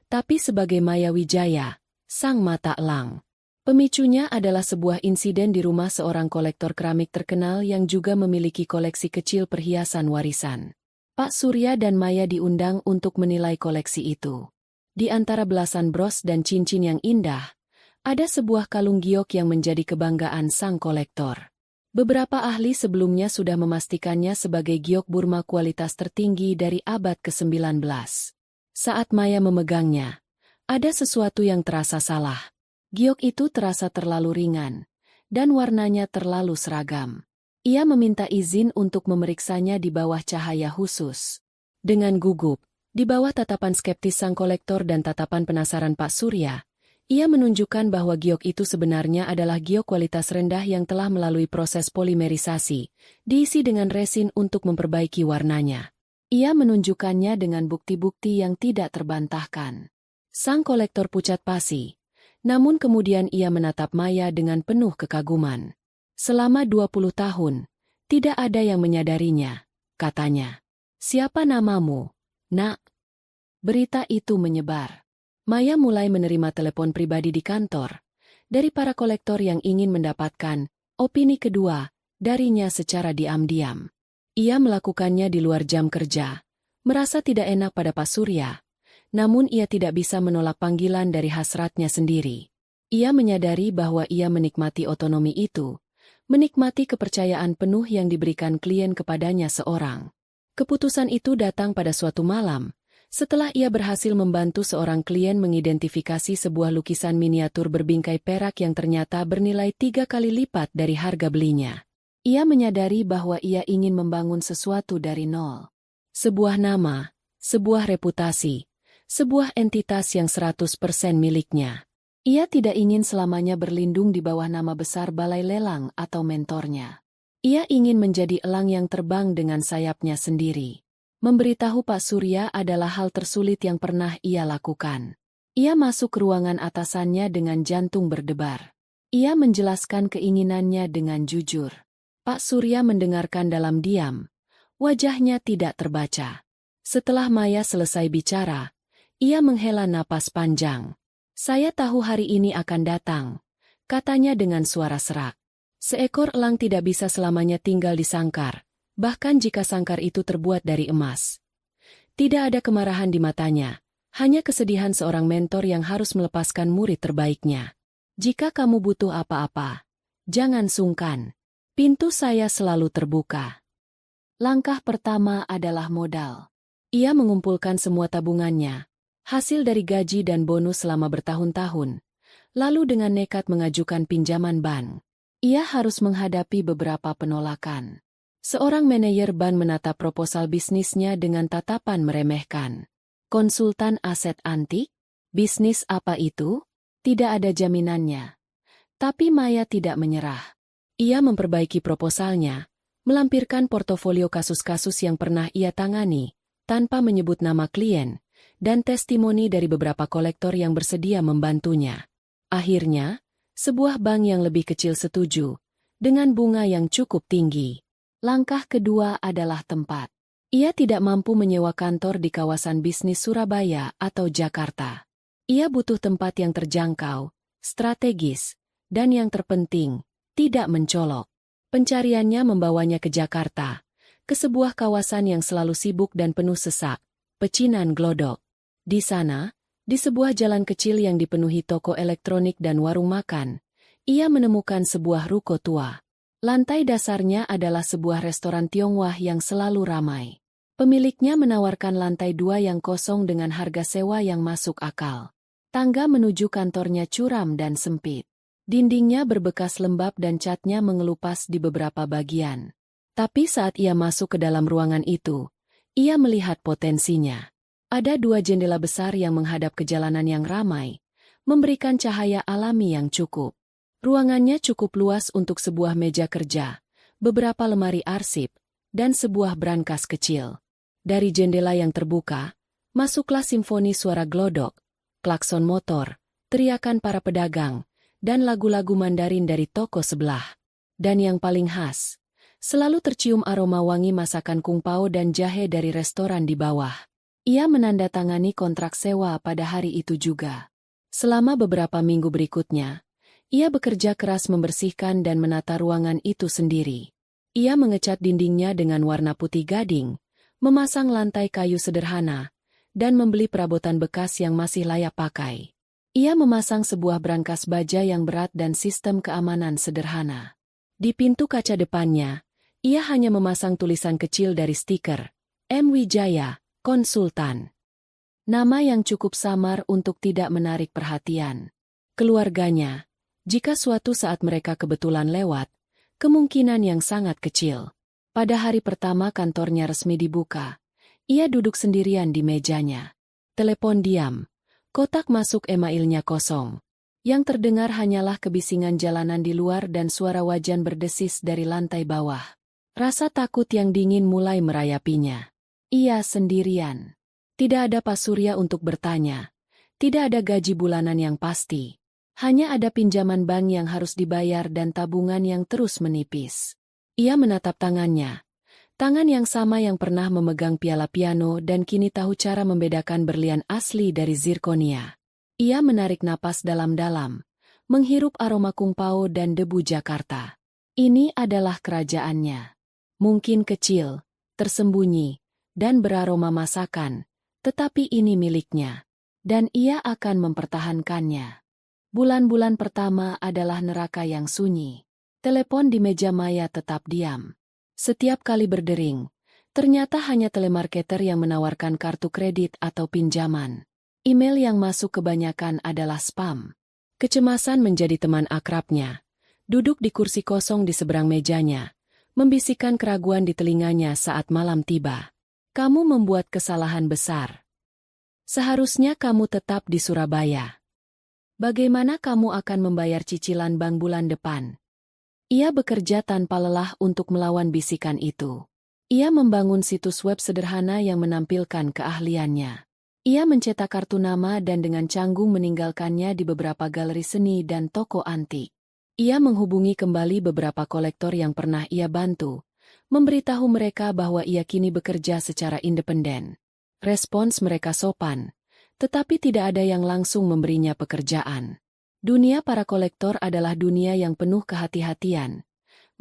tapi sebagai Maya Wijaya, sang mata elang. Pemicunya adalah sebuah insiden di rumah seorang kolektor keramik terkenal yang juga memiliki koleksi kecil perhiasan warisan. Pak Surya dan Maya diundang untuk menilai koleksi itu. Di antara belasan bros dan cincin yang indah, ada sebuah kalung giok yang menjadi kebanggaan sang kolektor. Beberapa ahli sebelumnya sudah memastikannya sebagai giok Burma kualitas tertinggi dari abad ke-19. Saat Maya memegangnya, ada sesuatu yang terasa salah. Giok itu terasa terlalu ringan, dan warnanya terlalu seragam. Ia meminta izin untuk memeriksanya di bawah cahaya khusus. Dengan gugup, di bawah tatapan skeptis sang kolektor dan tatapan penasaran Pak Surya, ia menunjukkan bahwa giok itu sebenarnya adalah giok kualitas rendah yang telah melalui proses polimerisasi, diisi dengan resin untuk memperbaiki warnanya. Ia menunjukkannya dengan bukti-bukti yang tidak terbantahkan. Sang kolektor pucat pasi, namun kemudian ia menatap Maya dengan penuh kekaguman. Selama 20 tahun, tidak ada yang menyadarinya, katanya. Siapa namamu, Nak? Berita itu menyebar. Maya mulai menerima telepon pribadi di kantor, dari para kolektor yang ingin mendapatkan opini kedua darinya secara diam-diam. Ia melakukannya di luar jam kerja, merasa tidak enak pada Pak Surya, namun ia tidak bisa menolak panggilan dari hasratnya sendiri. Ia menyadari bahwa ia menikmati otonomi itu, menikmati kepercayaan penuh yang diberikan klien kepadanya seorang. Keputusan itu datang pada suatu malam, setelah ia berhasil membantu seorang klien mengidentifikasi sebuah lukisan miniatur berbingkai perak yang ternyata bernilai 3 kali lipat dari harga belinya. Ia menyadari bahwa ia ingin membangun sesuatu dari nol. Sebuah nama, sebuah reputasi, sebuah entitas yang 100% miliknya. Ia tidak ingin selamanya berlindung di bawah nama besar balai lelang atau mentornya. Ia ingin menjadi elang yang terbang dengan sayapnya sendiri. Memberitahu Pak Surya adalah hal tersulit yang pernah ia lakukan. Ia masuk ke ruangan atasannya dengan jantung berdebar. Ia menjelaskan keinginannya dengan jujur. Pak Surya mendengarkan dalam diam. Wajahnya tidak terbaca. Setelah Maya selesai bicara, ia menghela napas panjang. Saya tahu hari ini akan datang, katanya dengan suara serak. Seekor elang tidak bisa selamanya tinggal di sangkar, bahkan jika sangkar itu terbuat dari emas. Tidak ada kemarahan di matanya, hanya kesedihan seorang mentor yang harus melepaskan murid terbaiknya. Jika kamu butuh apa-apa, jangan sungkan. Pintu saya selalu terbuka. Langkah pertama adalah modal. Ia mengumpulkan semua tabungannya, hasil dari gaji dan bonus selama bertahun-tahun, lalu dengan nekat mengajukan pinjaman bank. Ia harus menghadapi beberapa penolakan. Seorang manajer bank menatap proposal bisnisnya dengan tatapan meremehkan. Konsultan aset antik? Bisnis apa itu? Tidak ada jaminannya. Tapi Maya tidak menyerah. Ia memperbaiki proposalnya, melampirkan portofolio kasus-kasus yang pernah ia tangani, tanpa menyebut nama klien, dan testimoni dari beberapa kolektor yang bersedia membantunya. Akhirnya, sebuah bank yang lebih kecil setuju, dengan bunga yang cukup tinggi. Langkah kedua adalah tempat. Ia tidak mampu menyewa kantor di kawasan bisnis Surabaya atau Jakarta. Ia butuh tempat yang terjangkau, strategis, dan yang terpenting, tidak mencolok. Pencariannya membawanya ke Jakarta, ke sebuah kawasan yang selalu sibuk dan penuh sesak, Pecinan Glodok. Di sana, di sebuah jalan kecil yang dipenuhi toko elektronik dan warung makan, ia menemukan sebuah ruko tua. Lantai dasarnya adalah sebuah restoran Tionghoa yang selalu ramai. Pemiliknya menawarkan lantai 2 yang kosong dengan harga sewa yang masuk akal. Tangga menuju kantornya curam dan sempit. Dindingnya berbekas lembab dan catnya mengelupas di beberapa bagian. Tapi saat ia masuk ke dalam ruangan itu, ia melihat potensinya. Ada 2 jendela besar yang menghadap ke jalanan yang ramai, memberikan cahaya alami yang cukup. Ruangannya cukup luas untuk sebuah meja kerja, beberapa lemari arsip, dan sebuah brankas kecil. Dari jendela yang terbuka, masuklah simfoni suara glodok, klakson motor, teriakan para pedagang, dan lagu-lagu Mandarin dari toko sebelah. Dan yang paling khas, selalu tercium aroma wangi masakan Kung Pao dan jahe dari restoran di bawah. Ia menandatangani kontrak sewa pada hari itu juga. Selama beberapa minggu berikutnya, ia bekerja keras membersihkan dan menata ruangan itu sendiri. Ia mengecat dindingnya dengan warna putih gading, memasang lantai kayu sederhana, dan membeli perabotan bekas yang masih layak pakai. Ia memasang sebuah brankas baja yang berat dan sistem keamanan sederhana. Di pintu kaca depannya, ia hanya memasang tulisan kecil dari stiker, M. Wijaya, Konsultan. Nama yang cukup samar untuk tidak menarik perhatian. Keluarganya, jika suatu saat mereka kebetulan lewat, kemungkinan yang sangat kecil. Pada hari pertama kantornya resmi dibuka, ia duduk sendirian di mejanya. Telepon diam. Kotak masuk emailnya kosong. Yang terdengar hanyalah kebisingan jalanan di luar dan suara wajan berdesis dari lantai bawah. Rasa takut yang dingin mulai merayapinya. Ia sendirian. Tidak ada Pak Surya untuk bertanya. Tidak ada gaji bulanan yang pasti. Hanya ada pinjaman bank yang harus dibayar dan tabungan yang terus menipis. Ia menatap tangannya. Tangan yang sama yang pernah memegang piala piano dan kini tahu cara membedakan berlian asli dari zirkonia. Ia menarik napas dalam-dalam, menghirup aroma Kung Pao dan debu Jakarta. Ini adalah kerajaannya. Mungkin kecil, tersembunyi, dan beraroma masakan, tetapi ini miliknya. Dan ia akan mempertahankannya. Bulan-bulan pertama adalah neraka yang sunyi. Telepon di meja Maya tetap diam. Setiap kali berdering, ternyata hanya telemarketer yang menawarkan kartu kredit atau pinjaman. Email yang masuk kebanyakan adalah spam. Kecemasan menjadi teman akrabnya. Duduk di kursi kosong di seberang mejanya, membisikkan keraguan di telinganya saat malam tiba. Kamu membuat kesalahan besar. Seharusnya kamu tetap di Surabaya. Bagaimana kamu akan membayar cicilan bank bulan depan? Ia bekerja tanpa lelah untuk melawan bisikan itu. Ia membangun situs web sederhana yang menampilkan keahliannya. Ia mencetak kartu nama dan dengan canggung meninggalkannya di beberapa galeri seni dan toko antik. Ia menghubungi kembali beberapa kolektor yang pernah ia bantu, memberitahu mereka bahwa ia kini bekerja secara independen. Respons mereka sopan, tetapi tidak ada yang langsung memberinya pekerjaan. Dunia para kolektor adalah dunia yang penuh kehati-hatian.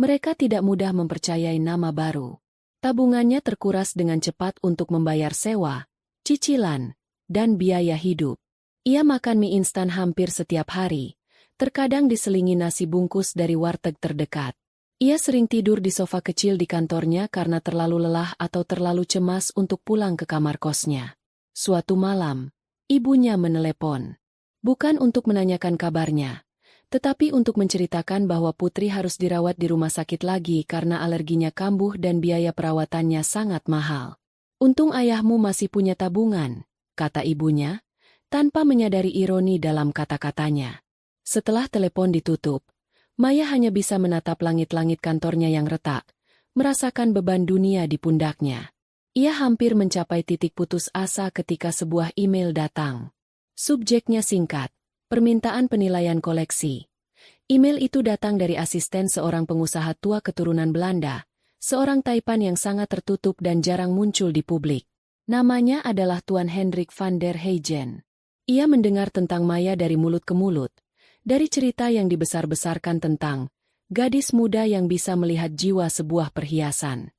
Mereka tidak mudah mempercayai nama baru. Tabungannya terkuras dengan cepat untuk membayar sewa, cicilan, dan biaya hidup. Ia makan mie instan hampir setiap hari, terkadang diselingi nasi bungkus dari warteg terdekat. Ia sering tidur di sofa kecil di kantornya karena terlalu lelah atau terlalu cemas untuk pulang ke kamar kosnya. Suatu malam, ibunya menelepon. Bukan untuk menanyakan kabarnya, tetapi untuk menceritakan bahwa Putri harus dirawat di rumah sakit lagi karena alerginya kambuh dan biaya perawatannya sangat mahal. "Untung ayahmu masih punya tabungan," kata ibunya, tanpa menyadari ironi dalam kata-katanya. Setelah telepon ditutup, Maya hanya bisa menatap langit-langit kantornya yang retak, merasakan beban dunia di pundaknya. Ia hampir mencapai titik putus asa ketika sebuah email datang. Subjeknya singkat, permintaan penilaian koleksi. Email itu datang dari asisten seorang pengusaha tua keturunan Belanda, seorang Taipan yang sangat tertutup dan jarang muncul di publik. Namanya adalah Tuan Hendrik van der Heygen. Ia mendengar tentang Maya dari mulut ke mulut, dari cerita yang dibesar-besarkan tentang gadis muda yang bisa melihat jiwa sebuah perhiasan.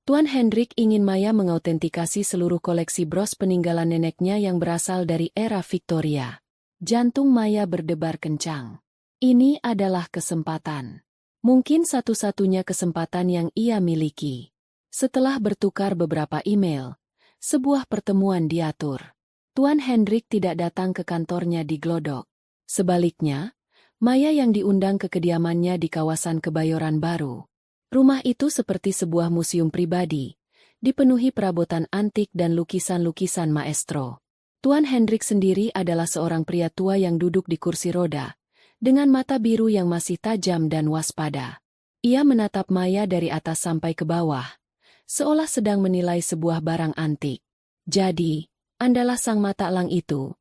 Tuan Hendrik ingin Maya mengautentikasi seluruh koleksi bros peninggalan neneknya yang berasal dari era Victoria. Jantung Maya berdebar kencang. Ini adalah kesempatan. Mungkin satu-satunya kesempatan yang ia miliki. Setelah bertukar beberapa email, sebuah pertemuan diatur. Tuan Hendrik tidak datang ke kantornya di Glodok. Sebaliknya, Maya yang diundang ke kediamannya di kawasan Kebayoran Baru. Rumah itu seperti sebuah museum pribadi, dipenuhi perabotan antik dan lukisan-lukisan maestro. Tuan Hendrik sendiri adalah seorang pria tua yang duduk di kursi roda, dengan mata biru yang masih tajam dan waspada. Ia menatap Maya dari atas sampai ke bawah, seolah sedang menilai sebuah barang antik. "Jadi, Andalah sang mata elang itu?"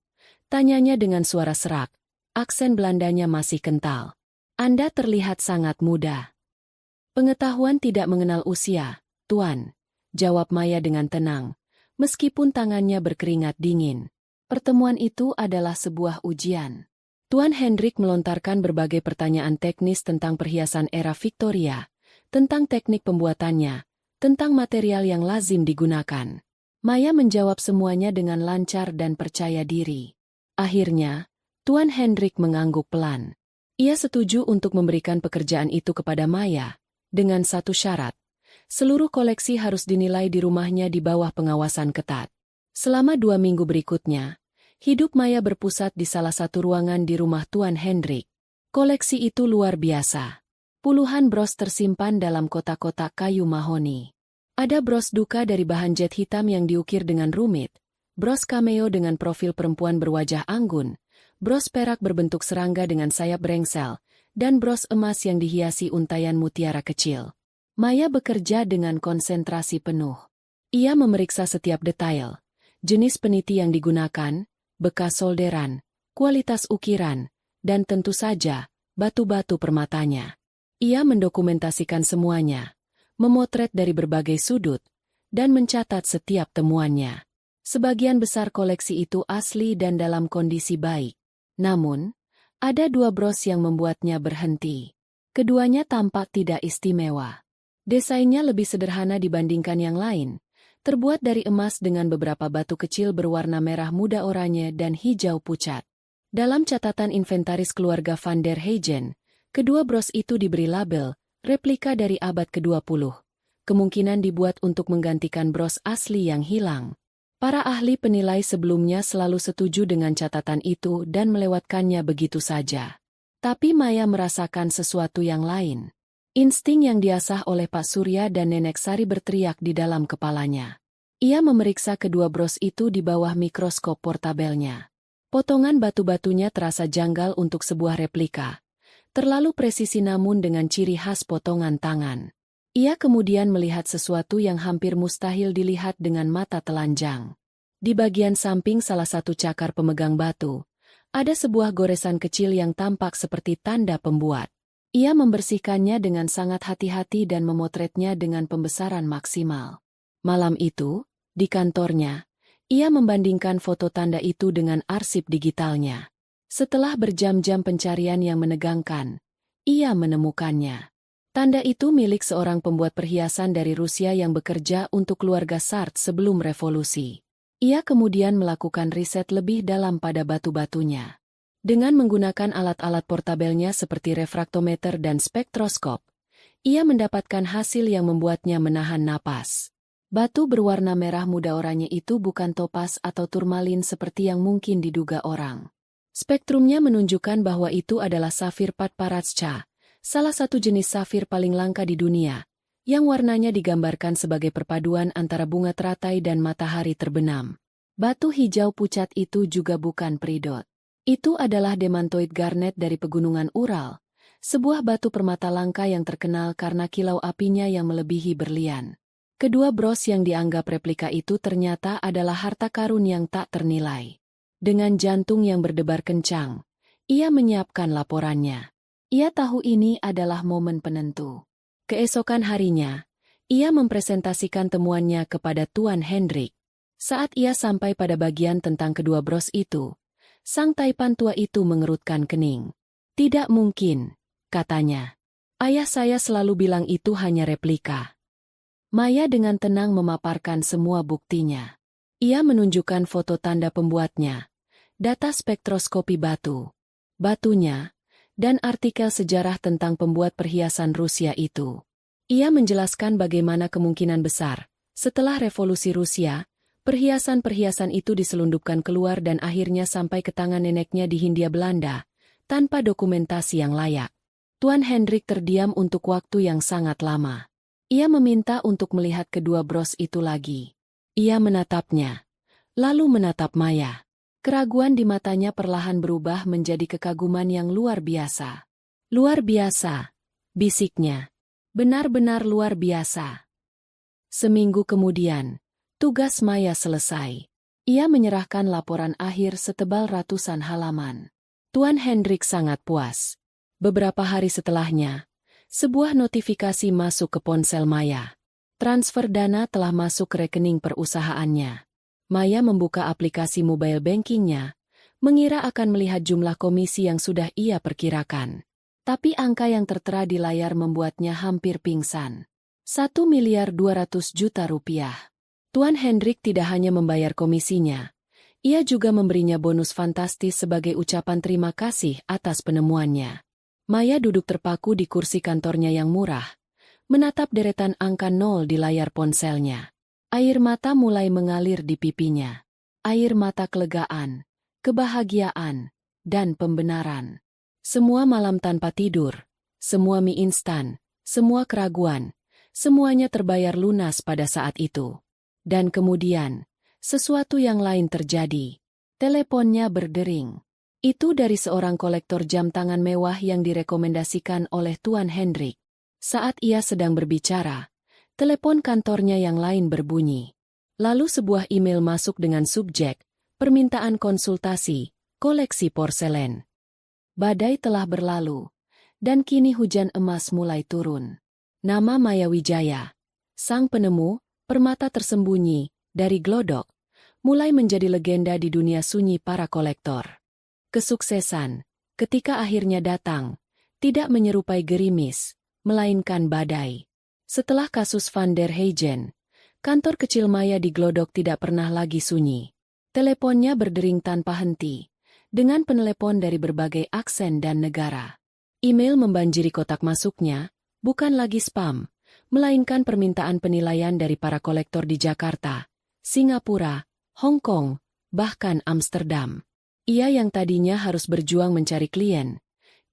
Tanyanya dengan suara serak. Aksen Belandanya masih kental. "Anda terlihat sangat muda." "Pengetahuan tidak mengenal usia, Tuan," jawab Maya dengan tenang, meskipun tangannya berkeringat dingin. Pertemuan itu adalah sebuah ujian. Tuan Hendrik melontarkan berbagai pertanyaan teknis tentang perhiasan era Victoria, tentang teknik pembuatannya, tentang material yang lazim digunakan. Maya menjawab semuanya dengan lancar dan percaya diri. Akhirnya, Tuan Hendrik mengangguk pelan. Ia setuju untuk memberikan pekerjaan itu kepada Maya, dengan satu syarat. Seluruh koleksi harus dinilai di rumahnya di bawah pengawasan ketat. Selama 2 minggu berikutnya, hidup Maya berpusat di salah satu ruangan di rumah Tuan Hendrik. Koleksi itu luar biasa. Puluhan bros tersimpan dalam kotak-kotak kayu mahoni. Ada bros duka dari bahan jet hitam yang diukir dengan rumit, bros cameo dengan profil perempuan berwajah anggun, bros perak berbentuk serangga dengan sayap brengsel, dan bros emas yang dihiasi untayan mutiara kecil. Maya bekerja dengan konsentrasi penuh. Ia memeriksa setiap detail, jenis peniti yang digunakan, bekas solderan, kualitas ukiran, dan tentu saja, batu-batu permatanya. Ia mendokumentasikan semuanya, memotret dari berbagai sudut, dan mencatat setiap temuannya. Sebagian besar koleksi itu asli dan dalam kondisi baik. Namun, ada 2 bros yang membuatnya berhenti. Keduanya tampak tidak istimewa. Desainnya lebih sederhana dibandingkan yang lain, terbuat dari emas dengan beberapa batu kecil berwarna merah muda oranye dan hijau pucat. Dalam catatan inventaris keluarga Van der Heygen, kedua bros itu diberi label, replika dari abad ke-20. Kemungkinan dibuat untuk menggantikan bros asli yang hilang. Para ahli penilai sebelumnya selalu setuju dengan catatan itu dan melewatkannya begitu saja. Tapi Maya merasakan sesuatu yang lain. Insting yang diasah oleh Pak Surya dan Nenek Sari berteriak di dalam kepalanya. Ia memeriksa kedua bros itu di bawah mikroskop portabelnya. Potongan batu-batunya terasa janggal untuk sebuah replika. Terlalu presisi namun dengan ciri khas potongan tangan. Ia kemudian melihat sesuatu yang hampir mustahil dilihat dengan mata telanjang. Di bagian samping salah satu cakar pemegang batu, ada sebuah goresan kecil yang tampak seperti tanda pembuat. Ia membersihkannya dengan sangat hati-hati dan memotretnya dengan pembesaran maksimal. Malam itu, di kantornya, ia membandingkan foto tanda itu dengan arsip digitalnya. Setelah berjam-jam pencarian yang menegangkan, ia menemukannya. Tanda itu milik seorang pembuat perhiasan dari Rusia yang bekerja untuk keluarga Sart sebelum revolusi. Ia kemudian melakukan riset lebih dalam pada batu-batunya. Dengan menggunakan alat-alat portabelnya seperti refraktometer dan spektroskop, ia mendapatkan hasil yang membuatnya menahan napas. Batu berwarna merah muda oranye itu bukan topas atau turmalin seperti yang mungkin diduga orang. Spektrumnya menunjukkan bahwa itu adalah safir Padparadscha, salah satu jenis safir paling langka di dunia, yang warnanya digambarkan sebagai perpaduan antara bunga teratai dan matahari terbenam. Batu hijau pucat itu juga bukan peridot. Itu adalah demantoid garnet dari pegunungan Ural, sebuah batu permata langka yang terkenal karena kilau apinya yang melebihi berlian. Kedua bros yang dianggap replika itu ternyata adalah harta karun yang tak ternilai. Dengan jantung yang berdebar kencang, ia menyiapkan laporannya. Ia tahu ini adalah momen penentu. Keesokan harinya, ia mempresentasikan temuannya kepada Tuan Hendrik. Saat ia sampai pada bagian tentang kedua bros itu, sang taipan tua itu mengerutkan kening. Tidak mungkin, katanya. Ayah saya selalu bilang itu hanya replika. Maya dengan tenang memaparkan semua buktinya. Ia menunjukkan foto tanda pembuatnya, data spektroskopi batu, batunya, dan artikel sejarah tentang pembuat perhiasan Rusia itu. Ia menjelaskan bagaimana kemungkinan besar, setelah revolusi Rusia, perhiasan-perhiasan itu diselundupkan keluar dan akhirnya sampai ke tangan neneknya di Hindia Belanda, tanpa dokumentasi yang layak. Tuan Hendrik terdiam untuk waktu yang sangat lama. Ia meminta untuk melihat kedua bros itu lagi. Ia menatapnya, lalu menatap Maya. Keraguan di matanya perlahan berubah menjadi kekaguman yang luar biasa. Luar biasa, bisiknya. Benar-benar luar biasa. Seminggu kemudian, tugas Maya selesai. Ia menyerahkan laporan akhir setebal ratusan halaman. Tuan Hendrik sangat puas. Beberapa hari setelahnya, sebuah notifikasi masuk ke ponsel Maya. Transfer dana telah masuk ke rekening perusahaannya. Maya membuka aplikasi mobile bankingnya, mengira akan melihat jumlah komisi yang sudah ia perkirakan. Tapi angka yang tertera di layar membuatnya hampir pingsan. 1.200.000.000 rupiah. Tuan Hendrik tidak hanya membayar komisinya, ia juga memberinya bonus fantastis sebagai ucapan terima kasih atas penemuannya. Maya duduk terpaku di kursi kantornya yang murah, menatap deretan angka 0 di layar ponselnya. Air mata mulai mengalir di pipinya. Air mata kelegaan, kebahagiaan, dan pembenaran. Semua malam tanpa tidur, semua mie instan, semua keraguan, semuanya terbayar lunas pada saat itu. Dan kemudian, sesuatu yang lain terjadi. Teleponnya berdering. Itu dari seorang kolektor jam tangan mewah yang direkomendasikan oleh Tuan Hendrik. Saat ia sedang berbicara, telepon kantornya yang lain berbunyi. Lalu sebuah email masuk dengan subjek, permintaan konsultasi, koleksi porselen. Badai telah berlalu, dan kini hujan emas mulai turun. Nama Maya Wijaya, sang penemu, permata tersembunyi, dari Glodok, mulai menjadi legenda di dunia sunyi para kolektor. Kesuksesan, ketika akhirnya datang, tidak menyerupai gerimis, melainkan badai. Setelah kasus Van der Heygen, kantor kecil Maya di Glodok tidak pernah lagi sunyi. Teleponnya berdering tanpa henti, dengan penelepon dari berbagai aksen dan negara. Email membanjiri kotak masuknya, bukan lagi spam, melainkan permintaan penilaian dari para kolektor di Jakarta, Singapura, Hong Kong, bahkan Amsterdam. Ia yang tadinya harus berjuang mencari klien,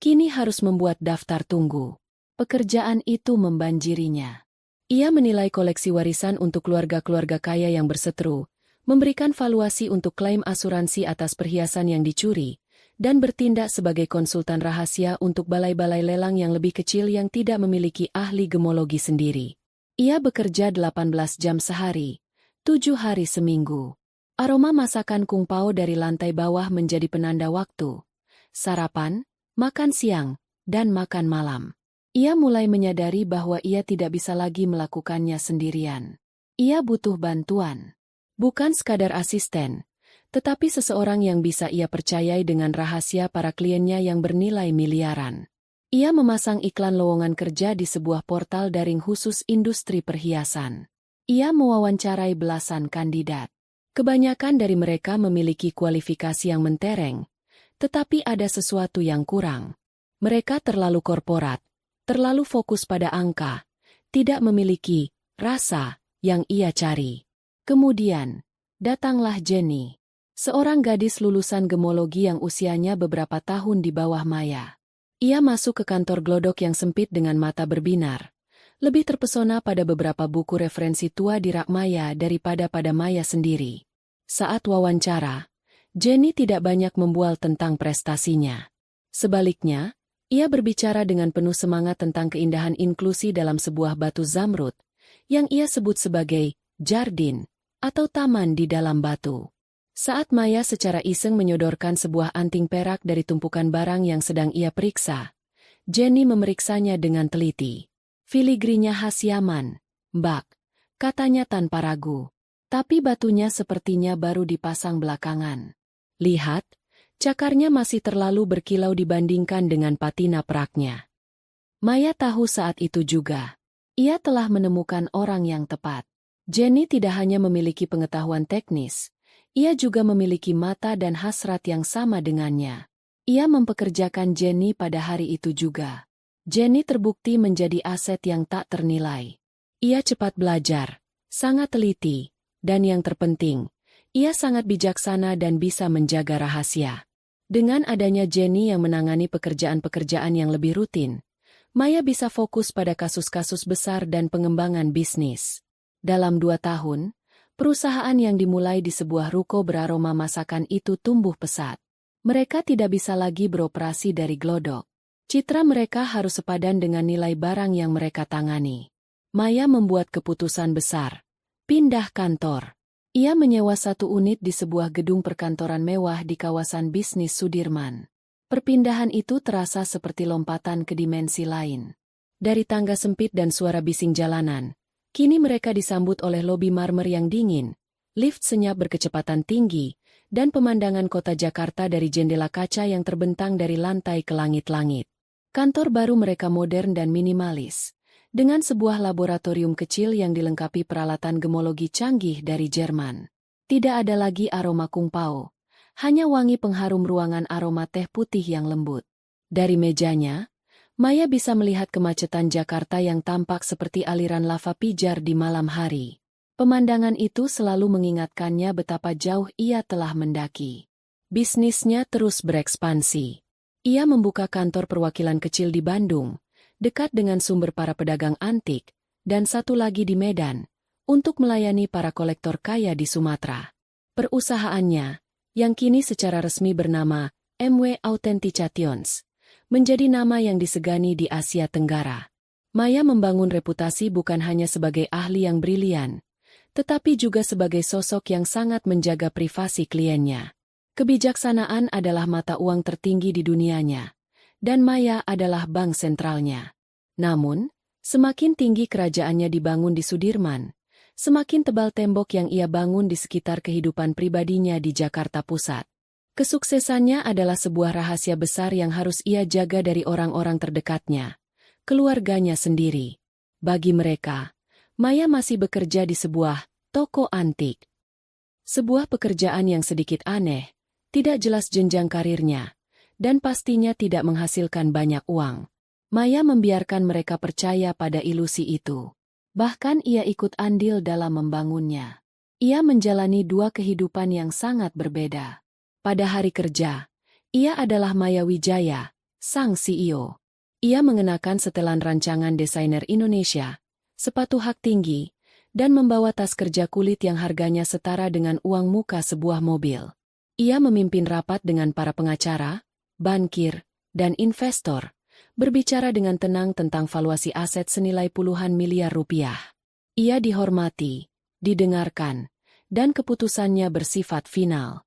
kini harus membuat daftar tunggu. Pekerjaan itu membanjirinya. Ia menilai koleksi warisan untuk keluarga-keluarga kaya yang berseteru, memberikan valuasi untuk klaim asuransi atas perhiasan yang dicuri, dan bertindak sebagai konsultan rahasia untuk balai-balai lelang yang lebih kecil yang tidak memiliki ahli gemologi sendiri. Ia bekerja 18 jam sehari, 7 hari seminggu. Aroma masakan Kung Pao dari lantai bawah menjadi penanda waktu. Sarapan, makan siang, dan makan malam. Ia mulai menyadari bahwa ia tidak bisa lagi melakukannya sendirian. Ia butuh bantuan. Bukan sekadar asisten, tetapi seseorang yang bisa ia percayai dengan rahasia para kliennya yang bernilai miliaran. Ia memasang iklan lowongan kerja di sebuah portal daring khusus industri perhiasan. Ia mewawancarai belasan kandidat. Kebanyakan dari mereka memiliki kualifikasi yang mentereng, Tetapi ada sesuatu yang kurang. Mereka terlalu korporat, terlalu fokus pada angka, tidak memiliki rasa yang ia cari. Kemudian, datanglah Jenny. Seorang gadis lulusan gemologi yang usianya beberapa tahun di bawah Maya. Ia masuk ke kantor glodok yang sempit dengan mata berbinar. Lebih terpesona pada beberapa buku referensi tua di rak Maya daripada pada Maya sendiri. Saat wawancara, Jenny tidak banyak membual tentang prestasinya. Sebaliknya, ia berbicara dengan penuh semangat tentang keindahan inklusi dalam sebuah batu zamrud, yang ia sebut sebagai jardin atau taman di dalam batu. Saat Maya secara iseng menyodorkan sebuah anting perak dari tumpukan barang yang sedang ia periksa, Jenny memeriksanya dengan teliti. Filigrinya khas Yaman, Mbak, katanya tanpa ragu. Tapi batunya sepertinya baru dipasang belakangan. Lihat, cakarnya masih terlalu berkilau dibandingkan dengan patina peraknya. Maya tahu saat itu juga. Ia telah menemukan orang yang tepat. Jenny tidak hanya memiliki pengetahuan teknis, ia juga memiliki mata dan hasrat yang sama dengannya. Ia mempekerjakan Jenny pada hari itu juga. Jenny terbukti menjadi aset yang tak ternilai. Ia cepat belajar, sangat teliti, dan yang terpenting, ia sangat bijaksana dan bisa menjaga rahasia. Dengan adanya Jenny yang menangani pekerjaan-pekerjaan yang lebih rutin, Maya bisa fokus pada kasus-kasus besar dan pengembangan bisnis. Dalam 2 tahun, perusahaan yang dimulai di sebuah ruko beraroma masakan itu tumbuh pesat. Mereka tidak bisa lagi beroperasi dari glodok. Citra mereka harus sepadan dengan nilai barang yang mereka tangani. Maya membuat keputusan besar. Pindah kantor. Ia menyewa 1 unit di sebuah gedung perkantoran mewah di kawasan bisnis Sudirman. Perpindahan itu terasa seperti lompatan ke dimensi lain. Dari tangga sempit dan suara bising jalanan, kini mereka disambut oleh lobi marmer yang dingin, lift senyap berkecepatan tinggi, dan pemandangan kota Jakarta dari jendela kaca yang terbentang dari lantai ke langit-langit. Kantor baru mereka modern dan minimalis, dengan sebuah laboratorium kecil yang dilengkapi peralatan gemologi canggih dari Jerman. Tidak ada lagi aroma kungpao, hanya wangi pengharum ruangan aroma teh putih yang lembut. Dari mejanya, Maya bisa melihat kemacetan Jakarta yang tampak seperti aliran lava pijar di malam hari. Pemandangan itu selalu mengingatkannya betapa jauh ia telah mendaki. Bisnisnya terus berekspansi. Ia membuka kantor perwakilan kecil di Bandung, dekat dengan sumber para pedagang antik, dan 1 lagi di Medan, untuk melayani para kolektor kaya di Sumatera. Perusahaannya, yang kini secara resmi bernama MW Authentications, menjadi nama yang disegani di Asia Tenggara. Maya membangun reputasi bukan hanya sebagai ahli yang brilian, tetapi juga sebagai sosok yang sangat menjaga privasi kliennya. Kebijaksanaan adalah mata uang tertinggi di dunianya, dan Maya adalah bank sentralnya. Namun, semakin tinggi kerajaannya dibangun di Sudirman, semakin tebal tembok yang ia bangun di sekitar kehidupan pribadinya di Jakarta Pusat. Kesuksesannya adalah sebuah rahasia besar yang harus ia jaga dari orang-orang terdekatnya, keluarganya sendiri. Bagi mereka, Maya masih bekerja di sebuah toko antik. Sebuah pekerjaan yang sedikit aneh, tidak jelas jenjang karirnya, dan pastinya tidak menghasilkan banyak uang. Maya membiarkan mereka percaya pada ilusi itu. Bahkan ia ikut andil dalam membangunnya. Ia menjalani 2 kehidupan yang sangat berbeda. Pada hari kerja, ia adalah Maya Wijaya, sang CEO. Ia mengenakan setelan rancangan desainer Indonesia, sepatu hak tinggi, dan membawa tas kerja kulit yang harganya setara dengan uang muka sebuah mobil. Ia memimpin rapat dengan para pengacara, bankir, dan investor, berbicara dengan tenang tentang valuasi aset senilai puluhan miliar rupiah. Ia dihormati, didengarkan, dan keputusannya bersifat final.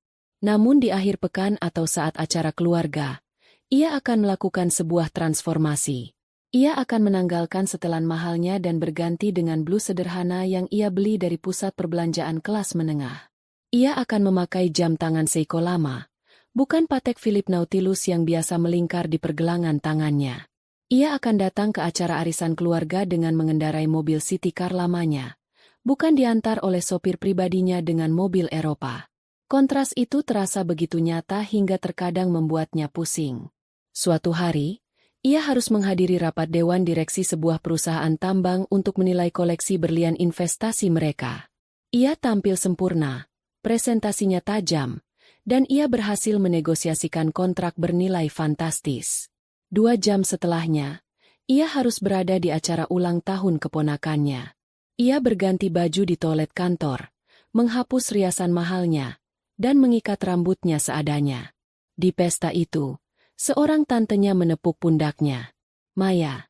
Namun di akhir pekan atau saat acara keluarga, ia akan melakukan sebuah transformasi. Ia akan menanggalkan setelan mahalnya dan berganti dengan blus sederhana yang ia beli dari pusat perbelanjaan kelas menengah. Ia akan memakai jam tangan Seiko lama, bukan Patek Philippe Nautilus yang biasa melingkar di pergelangan tangannya. Ia akan datang ke acara arisan keluarga dengan mengendarai mobil city car lamanya, bukan diantar oleh sopir pribadinya dengan mobil Eropa. Kontras itu terasa begitu nyata hingga terkadang membuatnya pusing. Suatu hari, ia harus menghadiri rapat dewan direksi sebuah perusahaan tambang untuk menilai koleksi berlian investasi mereka. Ia tampil sempurna, presentasinya tajam, dan ia berhasil menegosiasikan kontrak bernilai fantastis. 2 jam setelahnya, ia harus berada di acara ulang tahun keponakannya. Ia berganti baju di toilet kantor, menghapus riasan mahalnya, dan mengikat rambutnya seadanya. Di pesta itu, seorang tantenya menepuk pundaknya. "Maya,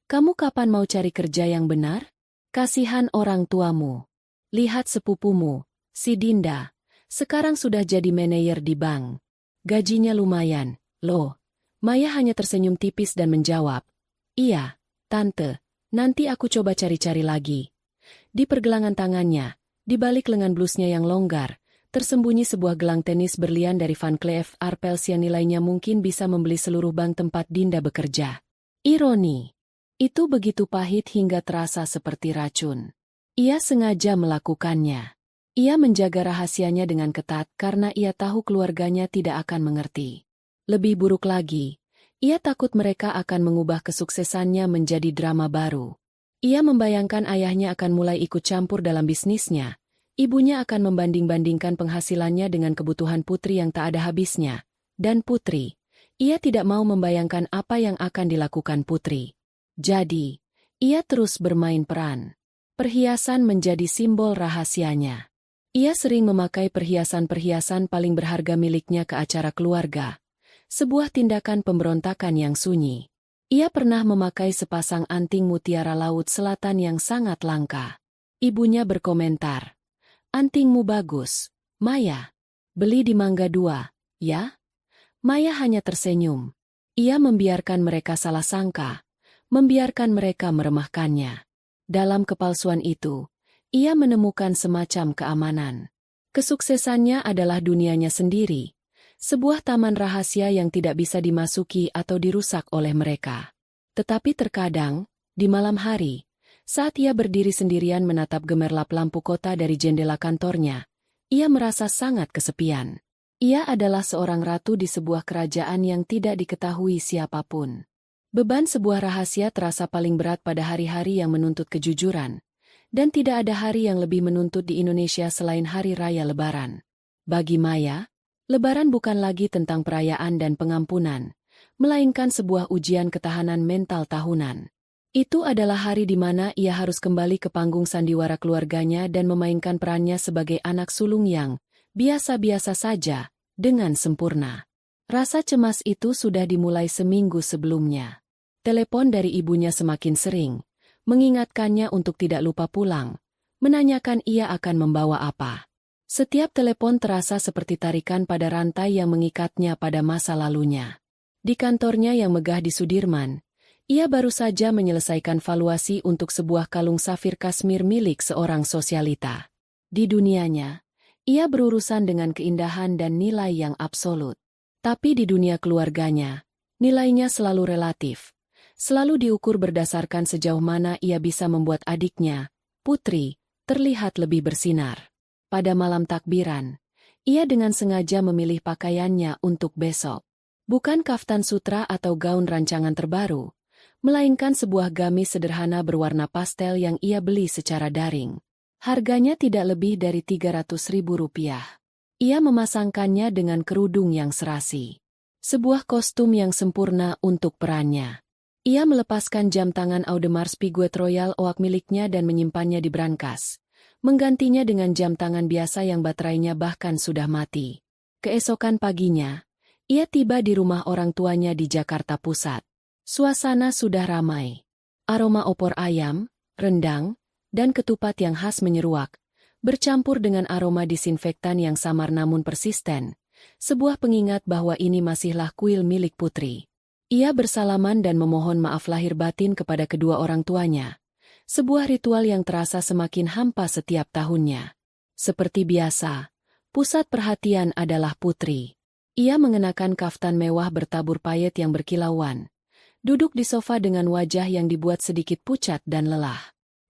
kamu kapan mau cari kerja yang benar? Kasihan orang tuamu. Lihat sepupumu, si Dinda, sekarang sudah jadi manajer di bank. Gajinya lumayan, loh." Maya hanya tersenyum tipis dan menjawab, "Iya, Tante, nanti aku coba cari-cari lagi." Di pergelangan tangannya, di balik lengan blusnya yang longgar, tersembunyi sebuah gelang tenis berlian dari Van Cleef Arpels yang nilainya mungkin bisa membeli seluruh bank tempat Dinda bekerja. Ironi. Itu begitu pahit hingga terasa seperti racun. Ia sengaja melakukannya. Ia menjaga rahasianya dengan ketat karena ia tahu keluarganya tidak akan mengerti. Lebih buruk lagi, ia takut mereka akan mengubah kesuksesannya menjadi drama baru. Ia membayangkan ayahnya akan mulai ikut campur dalam bisnisnya. Ibunya akan membanding-bandingkan penghasilannya dengan kebutuhan Putri yang tak ada habisnya. Dan Putri, ia tidak mau membayangkan apa yang akan dilakukan Putri. Jadi, ia terus bermain peran. Perhiasan menjadi simbol rahasianya. Ia sering memakai perhiasan-perhiasan paling berharga miliknya ke acara keluarga. Sebuah tindakan pemberontakan yang sunyi. Ia pernah memakai sepasang anting mutiara laut selatan yang sangat langka. Ibunya berkomentar, "Antingmu bagus, Maya. Beli di Mangga 2, ya?" Maya hanya tersenyum. Ia membiarkan mereka salah sangka, membiarkan mereka meremahkannya. Dalam kepalsuan itu, ia menemukan semacam keamanan. Kesuksesannya adalah dunianya sendiri. Sebuah taman rahasia yang tidak bisa dimasuki atau dirusak oleh mereka. Tetapi terkadang, di malam hari, saat ia berdiri sendirian menatap gemerlap lampu kota dari jendela kantornya, ia merasa sangat kesepian. Ia adalah seorang ratu di sebuah kerajaan yang tidak diketahui siapapun. Beban sebuah rahasia terasa paling berat pada hari-hari yang menuntut kejujuran, dan tidak ada hari yang lebih menuntut di Indonesia selain Hari Raya Lebaran. Bagi Maya, Lebaran bukan lagi tentang perayaan dan pengampunan, melainkan sebuah ujian ketahanan mental tahunan. Itu adalah hari di mana ia harus kembali ke panggung sandiwara keluarganya dan memainkan perannya sebagai anak sulung yang biasa-biasa saja, dengan sempurna. Rasa cemas itu sudah dimulai seminggu sebelumnya. Telepon dari ibunya semakin sering, mengingatkannya untuk tidak lupa pulang, menanyakan ia akan membawa apa. Setiap telepon terasa seperti tarikan pada rantai yang mengikatnya pada masa lalunya. Di kantornya yang megah di Sudirman, ia baru saja menyelesaikan valuasi untuk sebuah kalung safir Kashmir milik seorang sosialita. Di dunianya, ia berurusan dengan keindahan dan nilai yang absolut. Tapi di dunia keluarganya, nilainya selalu relatif. Selalu diukur berdasarkan sejauh mana ia bisa membuat adiknya, Putri, terlihat lebih bersinar. Pada malam takbiran, ia dengan sengaja memilih pakaiannya untuk besok. Bukan kaftan sutra atau gaun rancangan terbaru, melainkan sebuah gamis sederhana berwarna pastel yang ia beli secara daring. Harganya tidak lebih dari Rp300.000. Ia memasangkannya dengan kerudung yang serasi. Sebuah kostum yang sempurna untuk perannya. Ia melepaskan jam tangan Audemars Piguet Royal Oak miliknya dan menyimpannya di brankas. Menggantinya dengan jam tangan biasa yang baterainya bahkan sudah mati. Keesokan paginya, ia tiba di rumah orang tuanya di Jakarta Pusat. Suasana sudah ramai. Aroma opor ayam, rendang, dan ketupat yang khas menyeruak, bercampur dengan aroma disinfektan yang samar namun persisten, sebuah pengingat bahwa ini masihlah kuil milik Putri. Ia bersalaman dan memohon maaf lahir batin kepada kedua orang tuanya. Sebuah ritual yang terasa semakin hampa setiap tahunnya. Seperti biasa, pusat perhatian adalah Putri. Ia mengenakan kaftan mewah bertabur payet yang berkilauan. Duduk di sofa dengan wajah yang dibuat sedikit pucat dan lelah.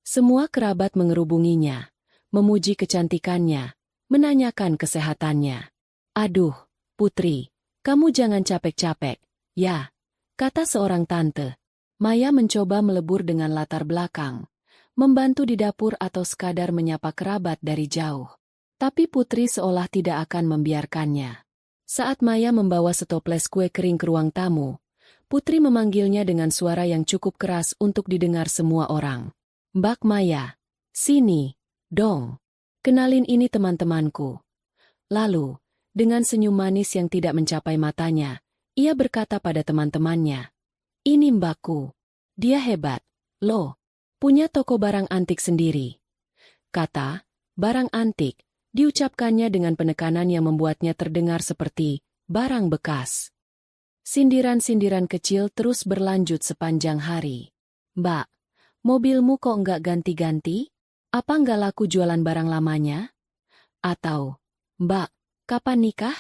Semua kerabat mengerubunginya, memuji kecantikannya, menanyakan kesehatannya. "Aduh, Putri, kamu jangan capek-capek, ya," kata seorang tante. Maya mencoba melebur dengan latar belakang, membantu di dapur atau sekadar menyapa kerabat dari jauh. Tapi Putri seolah tidak akan membiarkannya. Saat Maya membawa setoples kue kering ke ruang tamu, Putri memanggilnya dengan suara yang cukup keras untuk didengar semua orang. "Mbak Maya, sini, dong. Kenalin ini teman-temanku." Lalu, dengan senyum manis yang tidak mencapai matanya, ia berkata pada teman-temannya, "Ini mbakku. Dia hebat, loh. Punya toko barang antik sendiri." Kata barang antik diucapkannya dengan penekanan yang membuatnya terdengar seperti barang bekas. Sindiran-sindiran kecil terus berlanjut sepanjang hari. "Mbak, mobilmu kok nggak ganti-ganti? Apa nggak laku jualan barang lamanya?" Atau, "Mbak, kapan nikah?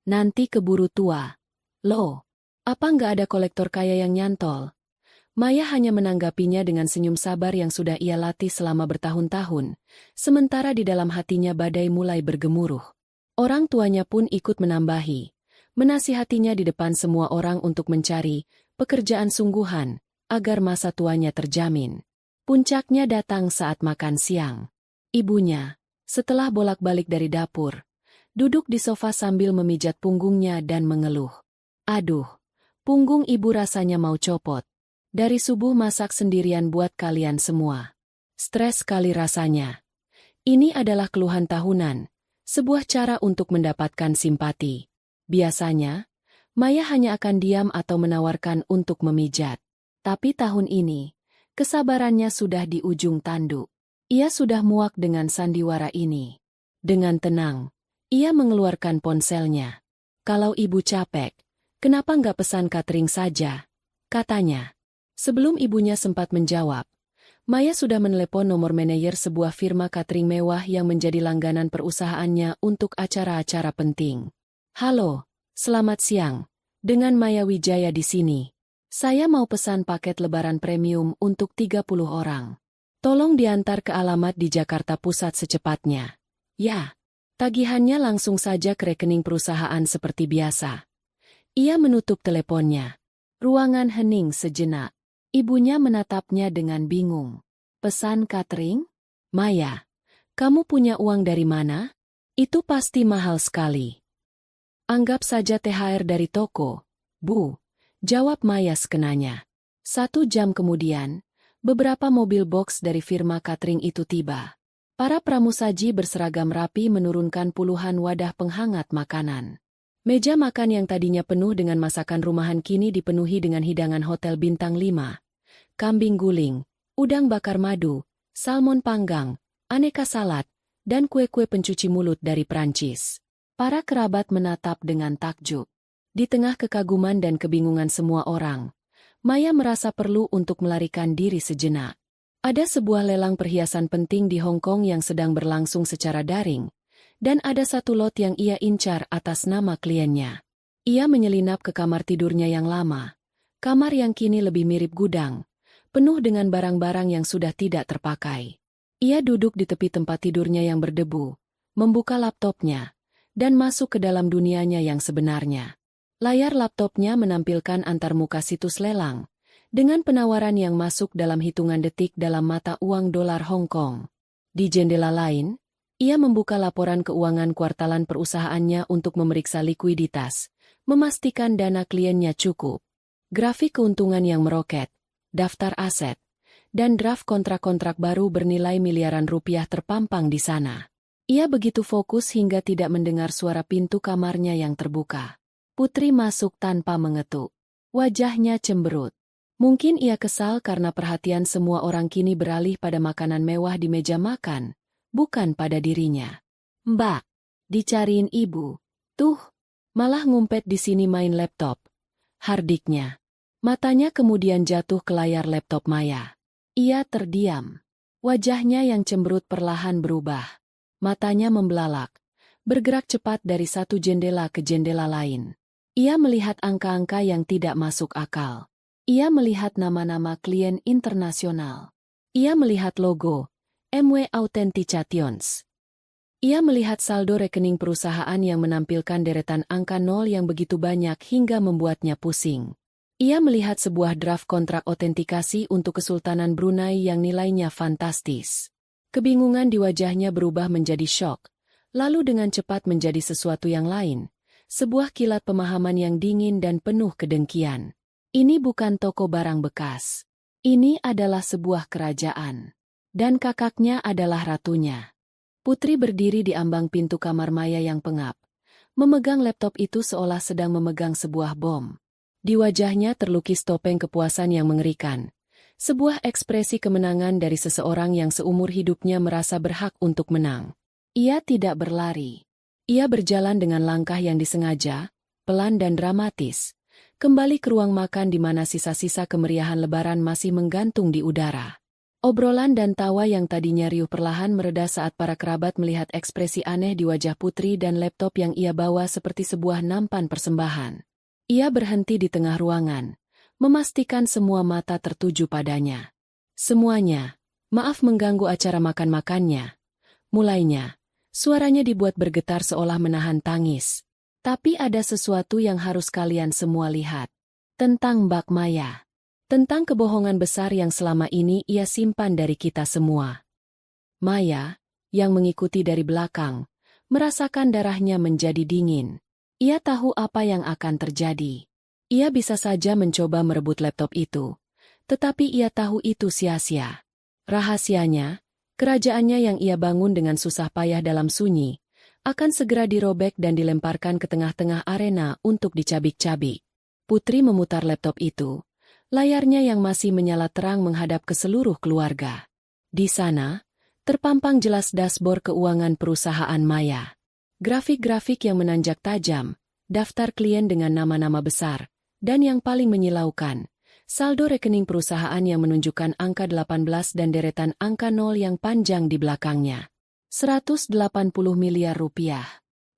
Nanti keburu tua. Loh, apa nggak ada kolektor kaya yang nyantol?" Maya hanya menanggapinya dengan senyum sabar yang sudah ia latih selama bertahun-tahun, sementara di dalam hatinya badai mulai bergemuruh. Orang tuanya pun ikut menambahi, menasihatinya di depan semua orang untuk mencari pekerjaan sungguhan, agar masa tuanya terjamin. Puncaknya datang saat makan siang. Ibunya, setelah bolak-balik dari dapur, duduk di sofa sambil memijat punggungnya dan mengeluh. "Aduh, punggung ibu rasanya mau copot. Dari subuh masak sendirian buat kalian semua. Stres sekali rasanya." Ini adalah keluhan tahunan, sebuah cara untuk mendapatkan simpati. Biasanya, Maya hanya akan diam atau menawarkan untuk memijat. Tapi tahun ini, kesabarannya sudah di ujung tanduk. Ia sudah muak dengan sandiwara ini. Dengan tenang, ia mengeluarkan ponselnya. "Kalau ibu capek, kenapa nggak pesan catering saja?" katanya. Sebelum ibunya sempat menjawab, Maya sudah menelepon nomor manajer sebuah firma catering mewah yang menjadi langganan perusahaannya untuk acara-acara penting. "Halo, selamat siang. Dengan Maya Wijaya di sini. Saya mau pesan paket lebaran premium untuk 30 orang. Tolong diantar ke alamat di Jakarta Pusat secepatnya." "Ya." Tagihannya langsung saja ke rekening perusahaan seperti biasa. Ia menutup teleponnya. Ruangan hening sejenak. Ibunya menatapnya dengan bingung. "Pesan catering? Maya, kamu punya uang dari mana? Itu pasti mahal sekali." "Anggap saja THR dari toko, Bu," jawab Maya sekenanya. 1 jam kemudian, beberapa mobil box dari firma catering itu tiba. Para pramusaji berseragam rapi menurunkan puluhan wadah penghangat makanan. Meja makan yang tadinya penuh dengan masakan rumahan kini dipenuhi dengan hidangan hotel bintang 5. Kambing guling, udang bakar madu, salmon panggang, aneka salad, dan kue-kue pencuci mulut dari Prancis. Para kerabat menatap dengan takjub. Di tengah kekaguman dan kebingungan semua orang, Maya merasa perlu untuk melarikan diri sejenak. Ada sebuah lelang perhiasan penting di Hong Kong yang sedang berlangsung secara daring, dan ada satu lot yang ia incar atas nama kliennya. Ia menyelinap ke kamar tidurnya yang lama, kamar yang kini lebih mirip gudang, penuh dengan barang-barang yang sudah tidak terpakai. Ia duduk di tepi tempat tidurnya yang berdebu, membuka laptopnya, dan masuk ke dalam dunianya yang sebenarnya. Layar laptopnya menampilkan antarmuka situs lelang, dengan penawaran yang masuk dalam hitungan detik dalam mata uang dolar Hong Kong. Di jendela lain, ia membuka laporan keuangan kuartalan perusahaannya untuk memeriksa likuiditas, memastikan dana kliennya cukup. Grafik keuntungan yang meroket, daftar aset, dan draft kontrak-kontrak baru bernilai miliaran rupiah terpampang di sana. Ia begitu fokus hingga tidak mendengar suara pintu kamarnya yang terbuka. Putri masuk tanpa mengetuk. Wajahnya cemberut. Mungkin ia kesal karena perhatian semua orang kini beralih pada makanan mewah di meja makan, bukan pada dirinya. "Mbak, dicariin ibu. Tuh, malah ngumpet di sini main laptop," hardiknya. Matanya kemudian jatuh ke layar laptop Maya. Ia terdiam. Wajahnya yang cemberut perlahan berubah. Matanya membelalak, bergerak cepat dari satu jendela ke jendela lain. Ia melihat angka-angka yang tidak masuk akal. Ia melihat nama-nama klien internasional. Ia melihat logo MW Authentications. Ia melihat saldo rekening perusahaan yang menampilkan deretan angka nol yang begitu banyak hingga membuatnya pusing. Ia melihat sebuah draft kontrak otentikasi untuk Kesultanan Brunei yang nilainya fantastis. Kebingungan di wajahnya berubah menjadi syok, lalu dengan cepat menjadi sesuatu yang lain. Sebuah kilat pemahaman yang dingin dan penuh kedengkian. Ini bukan toko barang bekas. Ini adalah sebuah kerajaan. Dan kakaknya adalah ratunya. Putri berdiri di ambang pintu kamar Maya yang pengap. Memegang laptop itu seolah sedang memegang sebuah bom. Di wajahnya terlukis topeng kepuasan yang mengerikan. Sebuah ekspresi kemenangan dari seseorang yang seumur hidupnya merasa berhak untuk menang. Ia tidak berlari. Ia berjalan dengan langkah yang disengaja, pelan dan dramatis. Kembali ke ruang makan di mana sisa-sisa kemeriahan lebaran masih menggantung di udara. Obrolan dan tawa yang tadinya riuh perlahan mereda saat para kerabat melihat ekspresi aneh di wajah Putri dan laptop yang ia bawa seperti sebuah nampan persembahan. Ia berhenti di tengah ruangan, memastikan semua mata tertuju padanya. Semuanya, maaf mengganggu acara makan-makannya. Mulainya, suaranya dibuat bergetar seolah menahan tangis. Tapi ada sesuatu yang harus kalian semua lihat. Tentang Mbak Maya. Tentang kebohongan besar yang selama ini ia simpan dari kita semua. Maya, yang mengikuti dari belakang, merasakan darahnya menjadi dingin. Ia tahu apa yang akan terjadi. Ia bisa saja mencoba merebut laptop itu. Tetapi ia tahu itu sia-sia. Rahasianya, kerajaannya yang ia bangun dengan susah payah dalam sunyi, akan segera dirobek dan dilemparkan ke tengah-tengah arena untuk dicabik-cabik. Putri memutar laptop itu. Layarnya yang masih menyala terang menghadap ke seluruh keluarga. Di sana, terpampang jelas dashboard keuangan perusahaan Maya. Grafik-grafik yang menanjak tajam, daftar klien dengan nama-nama besar, dan yang paling menyilaukan, saldo rekening perusahaan yang menunjukkan angka 18 dan deretan angka 0 yang panjang di belakangnya. 180 miliar rupiah.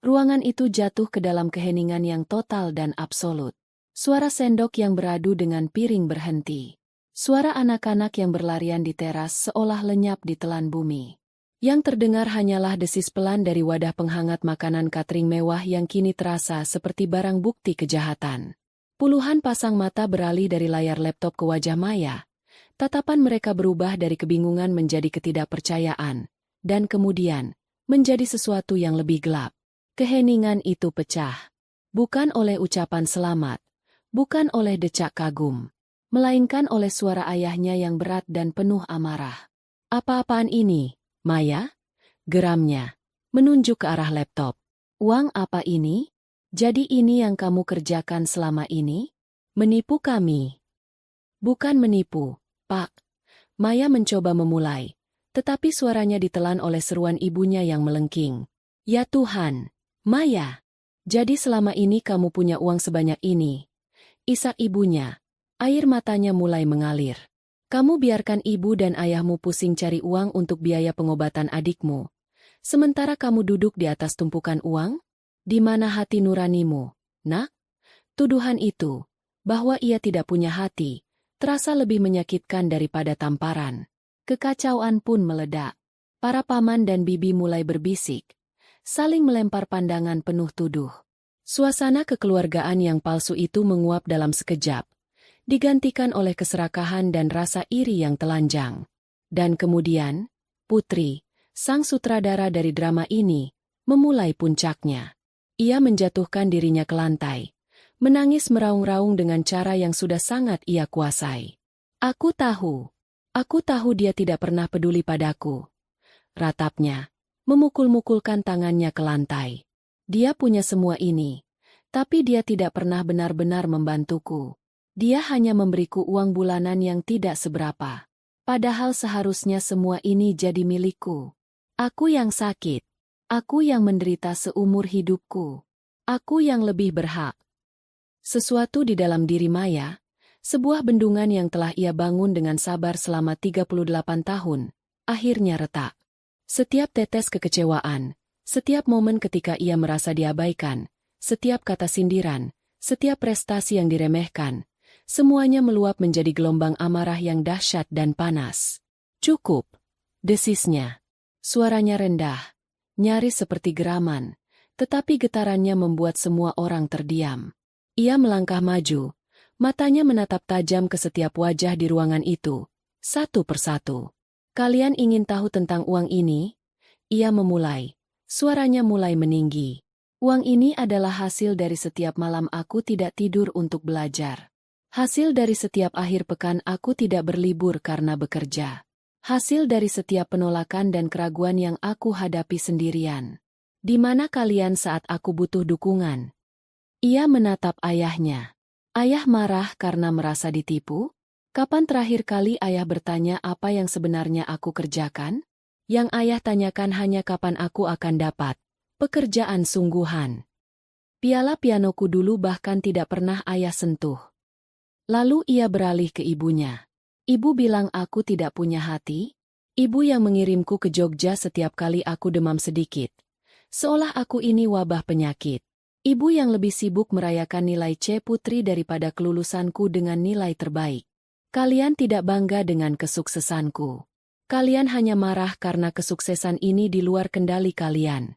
Ruangan itu jatuh ke dalam keheningan yang total dan absolut. Suara sendok yang beradu dengan piring berhenti. Suara anak-anak yang berlarian di teras seolah lenyap di telan bumi. Yang terdengar hanyalah desis pelan dari wadah penghangat makanan catering mewah yang kini terasa seperti barang bukti kejahatan. Puluhan pasang mata beralih dari layar laptop ke wajah Maya. Tatapan mereka berubah dari kebingungan menjadi ketidakpercayaan. Dan kemudian, menjadi sesuatu yang lebih gelap. Keheningan itu pecah. Bukan oleh ucapan selamat. Bukan oleh decak kagum, melainkan oleh suara ayahnya yang berat dan penuh amarah. Apa-apaan ini, Maya? Geramnya, menunjuk ke arah laptop. Uang apa ini? Jadi ini yang kamu kerjakan selama ini? Menipu kami. Bukan menipu, Pak. Maya mencoba memulai, tetapi suaranya ditelan oleh seruan ibunya yang melengking. Ya Tuhan, Maya, jadi selama ini kamu punya uang sebanyak ini. Isak ibunya. Air matanya mulai mengalir. Kamu biarkan ibu dan ayahmu pusing cari uang untuk biaya pengobatan adikmu. Sementara kamu duduk di atas tumpukan uang? Di mana hati nuranimu, nak? Tuduhan itu, bahwa ia tidak punya hati, terasa lebih menyakitkan daripada tamparan. Kekacauan pun meledak. Para paman dan bibi mulai berbisik, saling melempar pandangan penuh tuduh. Suasana kekeluargaan yang palsu itu menguap dalam sekejap, digantikan oleh keserakahan dan rasa iri yang telanjang. Dan kemudian, Putri, sang sutradara dari drama ini, memulai puncaknya. Ia menjatuhkan dirinya ke lantai, menangis meraung-raung dengan cara yang sudah sangat ia kuasai. Aku tahu dia tidak pernah peduli padaku. Ratapnya, memukul-mukulkan tangannya ke lantai. Dia punya semua ini, tapi dia tidak pernah benar-benar membantuku. Dia hanya memberiku uang bulanan yang tidak seberapa. Padahal seharusnya semua ini jadi milikku. Aku yang sakit. Aku yang menderita seumur hidupku. Aku yang lebih berhak. Sesuatu di dalam diri Maya, sebuah bendungan yang telah ia bangun dengan sabar selama 38 tahun, akhirnya retak. Setiap tetes kekecewaan, setiap momen ketika ia merasa diabaikan, setiap kata sindiran, setiap prestasi yang diremehkan, semuanya meluap menjadi gelombang amarah yang dahsyat dan panas. Cukup, desisnya. Suaranya rendah, nyaris seperti geraman, tetapi getarannya membuat semua orang terdiam. Ia melangkah maju, matanya menatap tajam ke setiap wajah di ruangan itu, satu persatu. Kalian ingin tahu tentang uang ini? Ia memulai. Suaranya mulai meninggi. Uang ini adalah hasil dari setiap malam aku tidak tidur untuk belajar. Hasil dari setiap akhir pekan aku tidak berlibur karena bekerja. Hasil dari setiap penolakan dan keraguan yang aku hadapi sendirian. Di mana kalian saat aku butuh dukungan? Ia menatap ayahnya. Ayah marah karena merasa ditipu? Kapan terakhir kali ayah bertanya apa yang sebenarnya aku kerjakan? Yang ayah tanyakan hanya kapan aku akan dapat pekerjaan sungguhan. Piala pianoku dulu bahkan tidak pernah ayah sentuh. Lalu ia beralih ke ibunya. Ibu bilang aku tidak punya hati? Ibu yang mengirimku ke Jogja setiap kali aku demam sedikit. Seolah aku ini wabah penyakit. Ibu yang lebih sibuk merayakan nilai C putri daripada kelulusanku dengan nilai terbaik. Kalian tidak bangga dengan kesuksesanku. Kalian hanya marah karena kesuksesan ini di luar kendali kalian.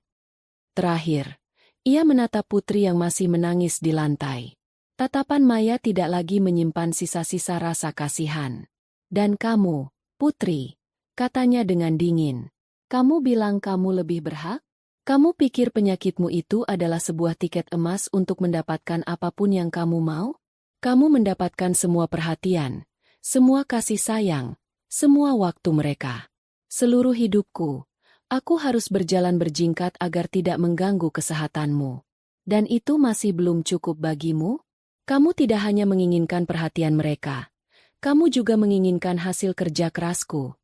Terakhir, ia menatap putri yang masih menangis di lantai. Tatapan Maya tidak lagi menyimpan sisa-sisa rasa kasihan. Dan kamu, putri, katanya dengan dingin. Kamu bilang kamu lebih berhak? Kamu pikir penyakitmu itu adalah sebuah tiket emas untuk mendapatkan apapun yang kamu mau? Kamu mendapatkan semua perhatian, semua kasih sayang, semua waktu mereka. Seluruh hidupku. Aku harus berjalan berjingkat agar tidak mengganggu kesehatanmu. Dan itu masih belum cukup bagimu? Kamu tidak hanya menginginkan perhatian mereka. Kamu juga menginginkan hasil kerja kerasku.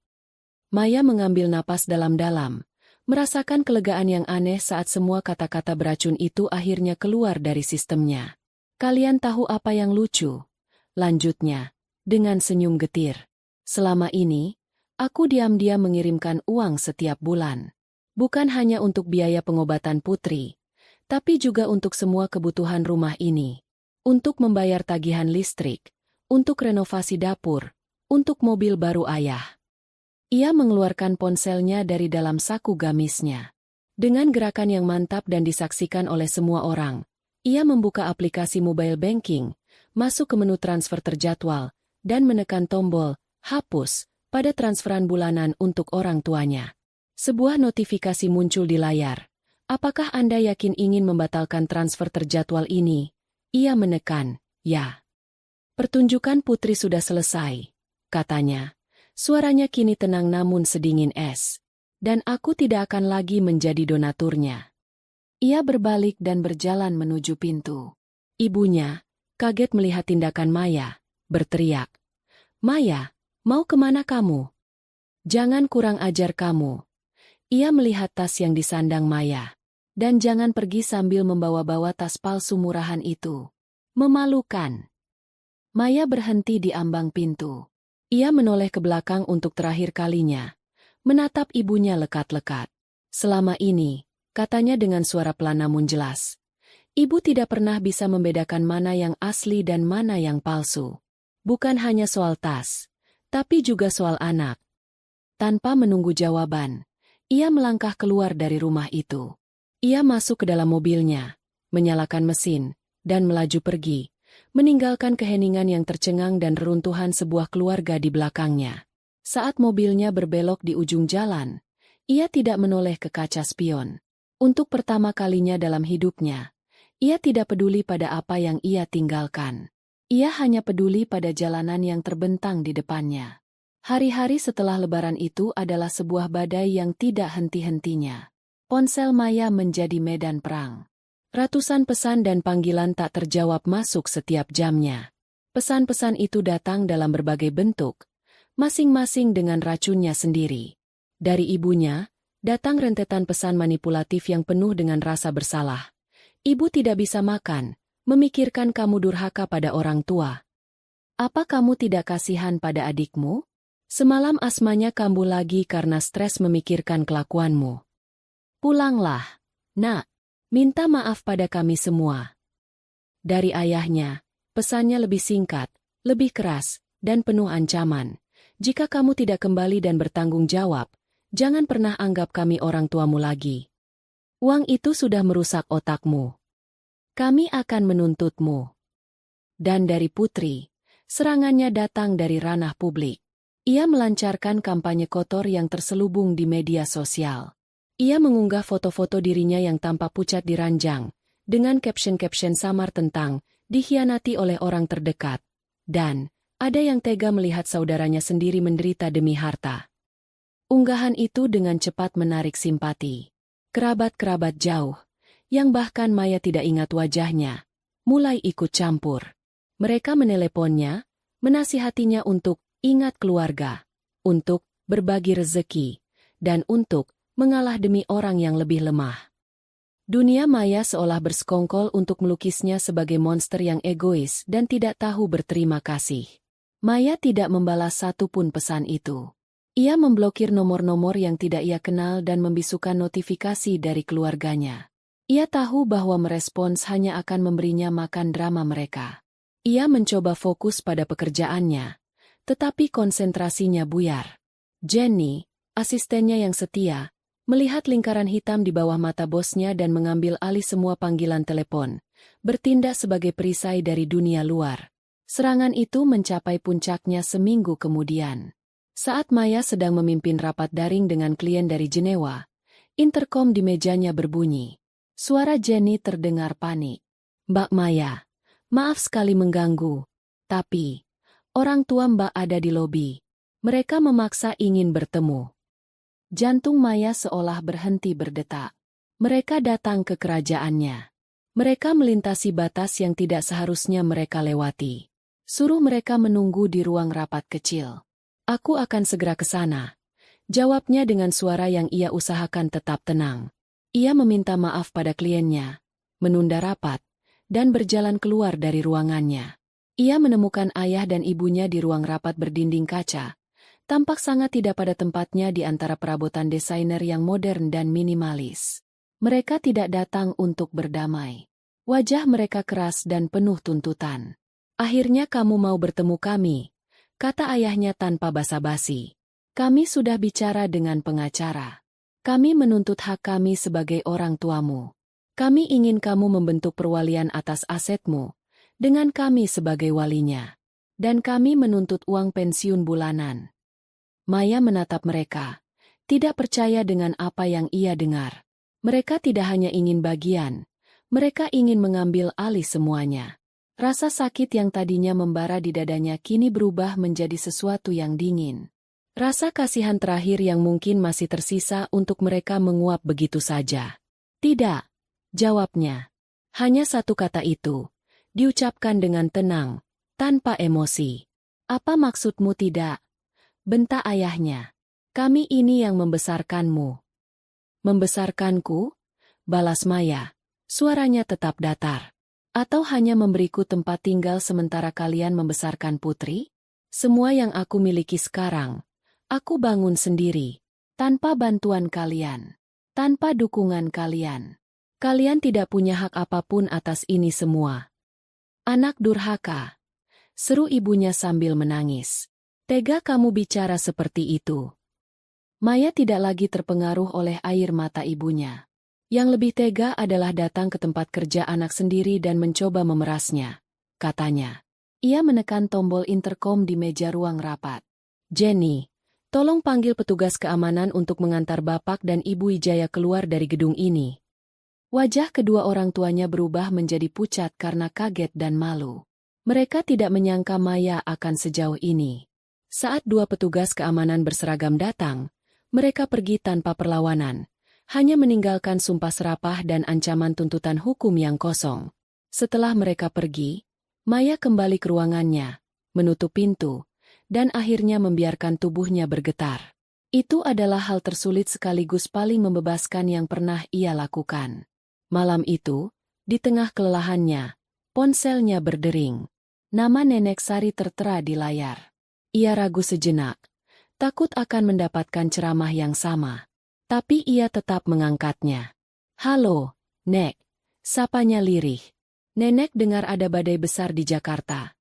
Maya mengambil napas dalam-dalam, merasakan kelegaan yang aneh saat semua kata-kata beracun itu akhirnya keluar dari sistemnya. Kalian tahu apa yang lucu? Lanjutnya, dengan senyum getir. Selama ini, aku diam-diam mengirimkan uang setiap bulan. Bukan hanya untuk biaya pengobatan putri, tapi juga untuk semua kebutuhan rumah ini. Untuk membayar tagihan listrik, untuk renovasi dapur, untuk mobil baru ayah. Ia mengeluarkan ponselnya dari dalam saku gamisnya. Dengan gerakan yang mantap dan disaksikan oleh semua orang, ia membuka aplikasi mobile banking, masuk ke menu transfer terjadwal, dan menekan tombol "Hapus" pada transferan bulanan untuk orang tuanya. Sebuah notifikasi muncul di layar. Apakah Anda yakin ingin membatalkan transfer terjadwal ini? Ia menekan, "Ya." Pertunjukan putri sudah selesai, katanya. Suaranya kini tenang namun sedingin es. Dan aku tidak akan lagi menjadi donaturnya. Ia berbalik dan berjalan menuju pintu. Ibunya, kaget melihat tindakan Maya, berteriak, "Maya, mau kemana kamu? Jangan kurang ajar kamu." Ia melihat tas yang disandang Maya. Dan jangan pergi sambil membawa-bawa tas palsu murahan itu. Memalukan. Maya berhenti di ambang pintu. Ia menoleh ke belakang untuk terakhir kalinya. Menatap ibunya lekat-lekat. Selama ini, katanya dengan suara pelan namun jelas. Ibu tidak pernah bisa membedakan mana yang asli dan mana yang palsu. Bukan hanya soal tas, tapi juga soal anak. Tanpa menunggu jawaban, ia melangkah keluar dari rumah itu. Ia masuk ke dalam mobilnya, menyalakan mesin, dan melaju pergi, meninggalkan keheningan yang tercengang dan reruntuhan sebuah keluarga di belakangnya. Saat mobilnya berbelok di ujung jalan, ia tidak menoleh ke kaca spion. Untuk pertama kalinya dalam hidupnya, ia tidak peduli pada apa yang ia tinggalkan. Ia hanya peduli pada jalanan yang terbentang di depannya. Hari-hari setelah lebaran itu adalah sebuah badai yang tidak henti-hentinya. Ponsel Maya menjadi medan perang. Ratusan pesan dan panggilan tak terjawab masuk setiap jamnya. Pesan-pesan itu datang dalam berbagai bentuk, masing-masing dengan racunnya sendiri. Dari ibunya, datang rentetan pesan manipulatif yang penuh dengan rasa bersalah. Ibu tidak bisa makan, memikirkan kamu durhaka pada orang tua. Apa kamu tidak kasihan pada adikmu? Semalam asmanya kambuh lagi karena stres memikirkan kelakuanmu. Pulanglah, nak. Minta maaf pada kami semua. Dari ayahnya, pesannya lebih singkat, lebih keras, dan penuh ancaman. Jika kamu tidak kembali dan bertanggung jawab, jangan pernah anggap kami orang tuamu lagi. Uang itu sudah merusak otakmu. Kami akan menuntutmu. Dan dari Putri, serangannya datang dari ranah publik. Ia melancarkan kampanye kotor yang terselubung di media sosial. Ia mengunggah foto-foto dirinya yang tampak pucat di ranjang, dengan caption-caption samar tentang dikhianati oleh orang terdekat. Dan ada yang tega melihat saudaranya sendiri menderita demi harta. Unggahan itu dengan cepat menarik simpati. Kerabat-kerabat jauh, yang bahkan Maya tidak ingat wajahnya, mulai ikut campur. Mereka meneleponnya, menasihatinya untuk ingat keluarga, untuk berbagi rezeki, dan untuk mengalah demi orang yang lebih lemah. Dunia maya seolah bersekongkol untuk melukisnya sebagai monster yang egois dan tidak tahu berterima kasih. Maya tidak membalas satupun pesan itu. Ia memblokir nomor-nomor yang tidak ia kenal dan membisukan notifikasi dari keluarganya. Ia tahu bahwa merespons hanya akan memberinya makan drama mereka. Ia mencoba fokus pada pekerjaannya, tetapi konsentrasinya buyar. Jenny, asistennya yang setia, melihat lingkaran hitam di bawah mata bosnya dan mengambil alih semua panggilan telepon, bertindak sebagai perisai dari dunia luar. Serangan itu mencapai puncaknya seminggu kemudian. Saat Maya sedang memimpin rapat daring dengan klien dari Jenewa, interkom di mejanya berbunyi. Suara Jenny terdengar panik. "Mbak Maya, maaf sekali mengganggu, tapi orang tua Mbak ada di lobi. Mereka memaksa ingin bertemu." Jantung Maya seolah berhenti berdetak. Mereka datang ke kerajaannya. Mereka melintasi batas yang tidak seharusnya mereka lewati. Suruh mereka menunggu di ruang rapat kecil. "Aku akan segera ke sana," jawabnya dengan suara yang ia usahakan tetap tenang. Ia meminta maaf pada kliennya, menunda rapat, dan berjalan keluar dari ruangannya. Ia menemukan ayah dan ibunya di ruang rapat berdinding kaca. Tampak sangat tidak pada tempatnya di antara perabotan desainer yang modern dan minimalis. Mereka tidak datang untuk berdamai. Wajah mereka keras dan penuh tuntutan. "Akhirnya kamu mau bertemu kami," kata ayahnya tanpa basa-basi. "Kami sudah bicara dengan pengacara. Kami menuntut hak kami sebagai orang tuamu. Kami ingin kamu membentuk perwalian atas asetmu, dengan kami sebagai walinya. Dan kami menuntut uang pensiun bulanan." Maya menatap mereka, tidak percaya dengan apa yang ia dengar. Mereka tidak hanya ingin bagian, mereka ingin mengambil alih semuanya. Rasa sakit yang tadinya membara di dadanya kini berubah menjadi sesuatu yang dingin. Rasa kasihan terakhir yang mungkin masih tersisa untuk mereka menguap begitu saja. "Tidak," jawabnya. Hanya satu kata itu, diucapkan dengan tenang, tanpa emosi. "Apa maksudmu tidak?" bentak ayahnya. "Kami ini yang membesarkanmu." "Membesarkanku?" balas Maya. Suaranya tetap datar. "Atau hanya memberiku tempat tinggal sementara kalian membesarkan Putri? Semua yang aku miliki sekarang, aku bangun sendiri, tanpa bantuan kalian, tanpa dukungan kalian. Kalian tidak punya hak apapun atas ini semua." "Anak durhaka," seru ibunya sambil menangis. "Tega kamu bicara seperti itu." Maya tidak lagi terpengaruh oleh air mata ibunya. Yang lebih tega adalah datang ke tempat kerja anak sendiri dan mencoba memerasnya, katanya. Ia menekan tombol interkom di meja ruang rapat. "Jenny, tolong panggil petugas keamanan untuk mengantar Bapak dan Ibu Wijaya keluar dari gedung ini." Wajah kedua orang tuanya berubah menjadi pucat karena kaget dan malu. Mereka tidak menyangka Maya akan sejauh ini. Saat dua petugas keamanan berseragam datang, mereka pergi tanpa perlawanan, hanya meninggalkan sumpah serapah dan ancaman tuntutan hukum yang kosong. Setelah mereka pergi, Maya kembali ke ruangannya, menutup pintu, dan akhirnya membiarkan tubuhnya bergetar. Itu adalah hal tersulit sekaligus paling membebaskan yang pernah ia lakukan. Malam itu, di tengah kelelahannya, ponselnya berdering. Nama Nenek Sari tertera di layar. Ia ragu sejenak, takut akan mendapatkan ceramah yang sama. Tapi ia tetap mengangkatnya. "Halo, Nek," sapanya lirih. "Nenek dengar ada badai besar di Jakarta,"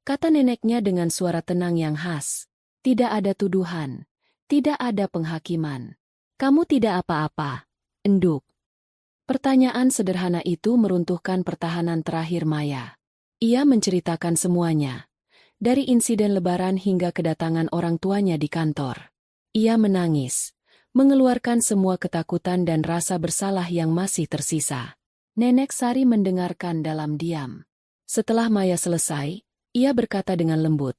kata neneknya dengan suara tenang yang khas. "Tidak ada tuduhan, tidak ada penghakiman. Kamu tidak apa-apa, enduk." Pertanyaan sederhana itu meruntuhkan pertahanan terakhir Maya. Ia menceritakan semuanya, dari insiden lebaran hingga kedatangan orang tuanya di kantor. Ia menangis, mengeluarkan semua ketakutan dan rasa bersalah yang masih tersisa. Nenek Sari mendengarkan dalam diam. Setelah Maya selesai, ia berkata dengan lembut,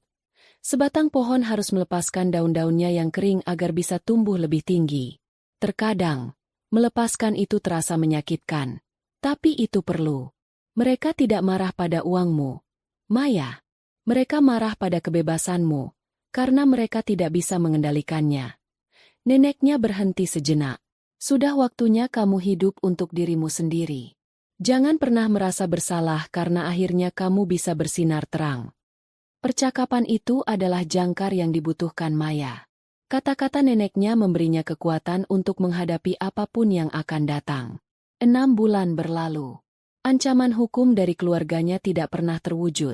"Sebatang pohon harus melepaskan daun-daunnya yang kering agar bisa tumbuh lebih tinggi. Terkadang, melepaskan itu terasa menyakitkan, tapi itu perlu. Mereka tidak marah pada uangmu, Maya. Mereka marah pada kebebasanmu, karena mereka tidak bisa mengendalikannya." Neneknya berhenti sejenak. "Sudah waktunya kamu hidup untuk dirimu sendiri. Jangan pernah merasa bersalah karena akhirnya kamu bisa bersinar terang." Percakapan itu adalah jangkar yang dibutuhkan Maya. Kata-kata neneknya memberinya kekuatan untuk menghadapi apapun yang akan datang. 6 bulan berlalu. Ancaman hukum dari keluarganya tidak pernah terwujud.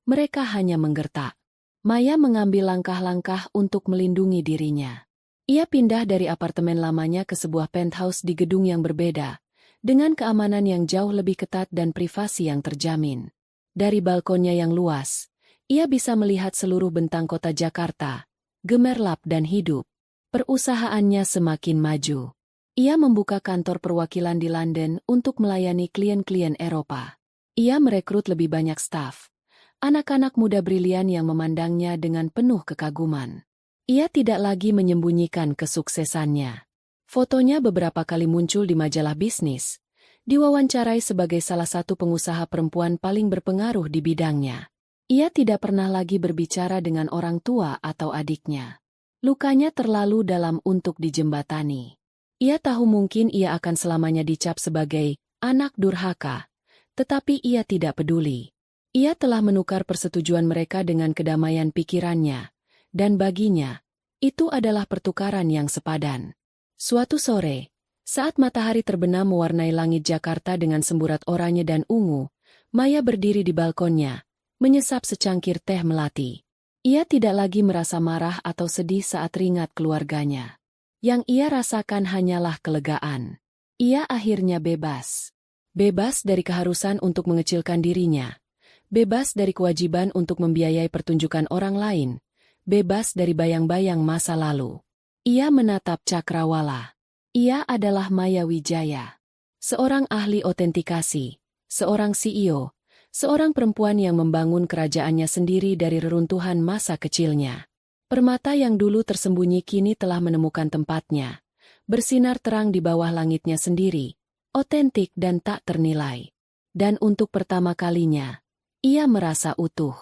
Mereka hanya menggertak. Maya mengambil langkah-langkah untuk melindungi dirinya. Ia pindah dari apartemen lamanya ke sebuah penthouse di gedung yang berbeda, dengan keamanan yang jauh lebih ketat dan privasi yang terjamin. Dari balkonnya yang luas, ia bisa melihat seluruh bentang kota Jakarta, gemerlap dan hidup. Perusahaannya semakin maju. Ia membuka kantor perwakilan di London untuk melayani klien-klien Eropa. Ia merekrut lebih banyak staf. Anak-anak muda brilian yang memandangnya dengan penuh kekaguman. Ia tidak lagi menyembunyikan kesuksesannya. Fotonya beberapa kali muncul di majalah bisnis, diwawancarai sebagai salah satu pengusaha perempuan paling berpengaruh di bidangnya. Ia tidak pernah lagi berbicara dengan orang tua atau adiknya. Lukanya terlalu dalam untuk dijembatani. Ia tahu mungkin ia akan selamanya dicap sebagai anak durhaka, tetapi ia tidak peduli. Ia telah menukar persetujuan mereka dengan kedamaian pikirannya, dan baginya, itu adalah pertukaran yang sepadan. Suatu sore, saat matahari terbenam mewarnai langit Jakarta dengan semburat oranye dan ungu, Maya berdiri di balkonnya, menyesap secangkir teh melati. Ia tidak lagi merasa marah atau sedih saat teringat keluarganya. Yang ia rasakan hanyalah kelegaan. Ia akhirnya bebas. Bebas dari keharusan untuk mengecilkan dirinya. Bebas dari kewajiban untuk membiayai pertunjukan orang lain. Bebas dari bayang-bayang masa lalu. Ia menatap cakrawala. Ia adalah Maya Wijaya. Seorang ahli otentikasi. Seorang CEO. Seorang perempuan yang membangun kerajaannya sendiri dari reruntuhan masa kecilnya. Permata yang dulu tersembunyi kini telah menemukan tempatnya. Bersinar terang di bawah langitnya sendiri. Otentik dan tak ternilai. Dan untuk pertama kalinya, ia merasa utuh.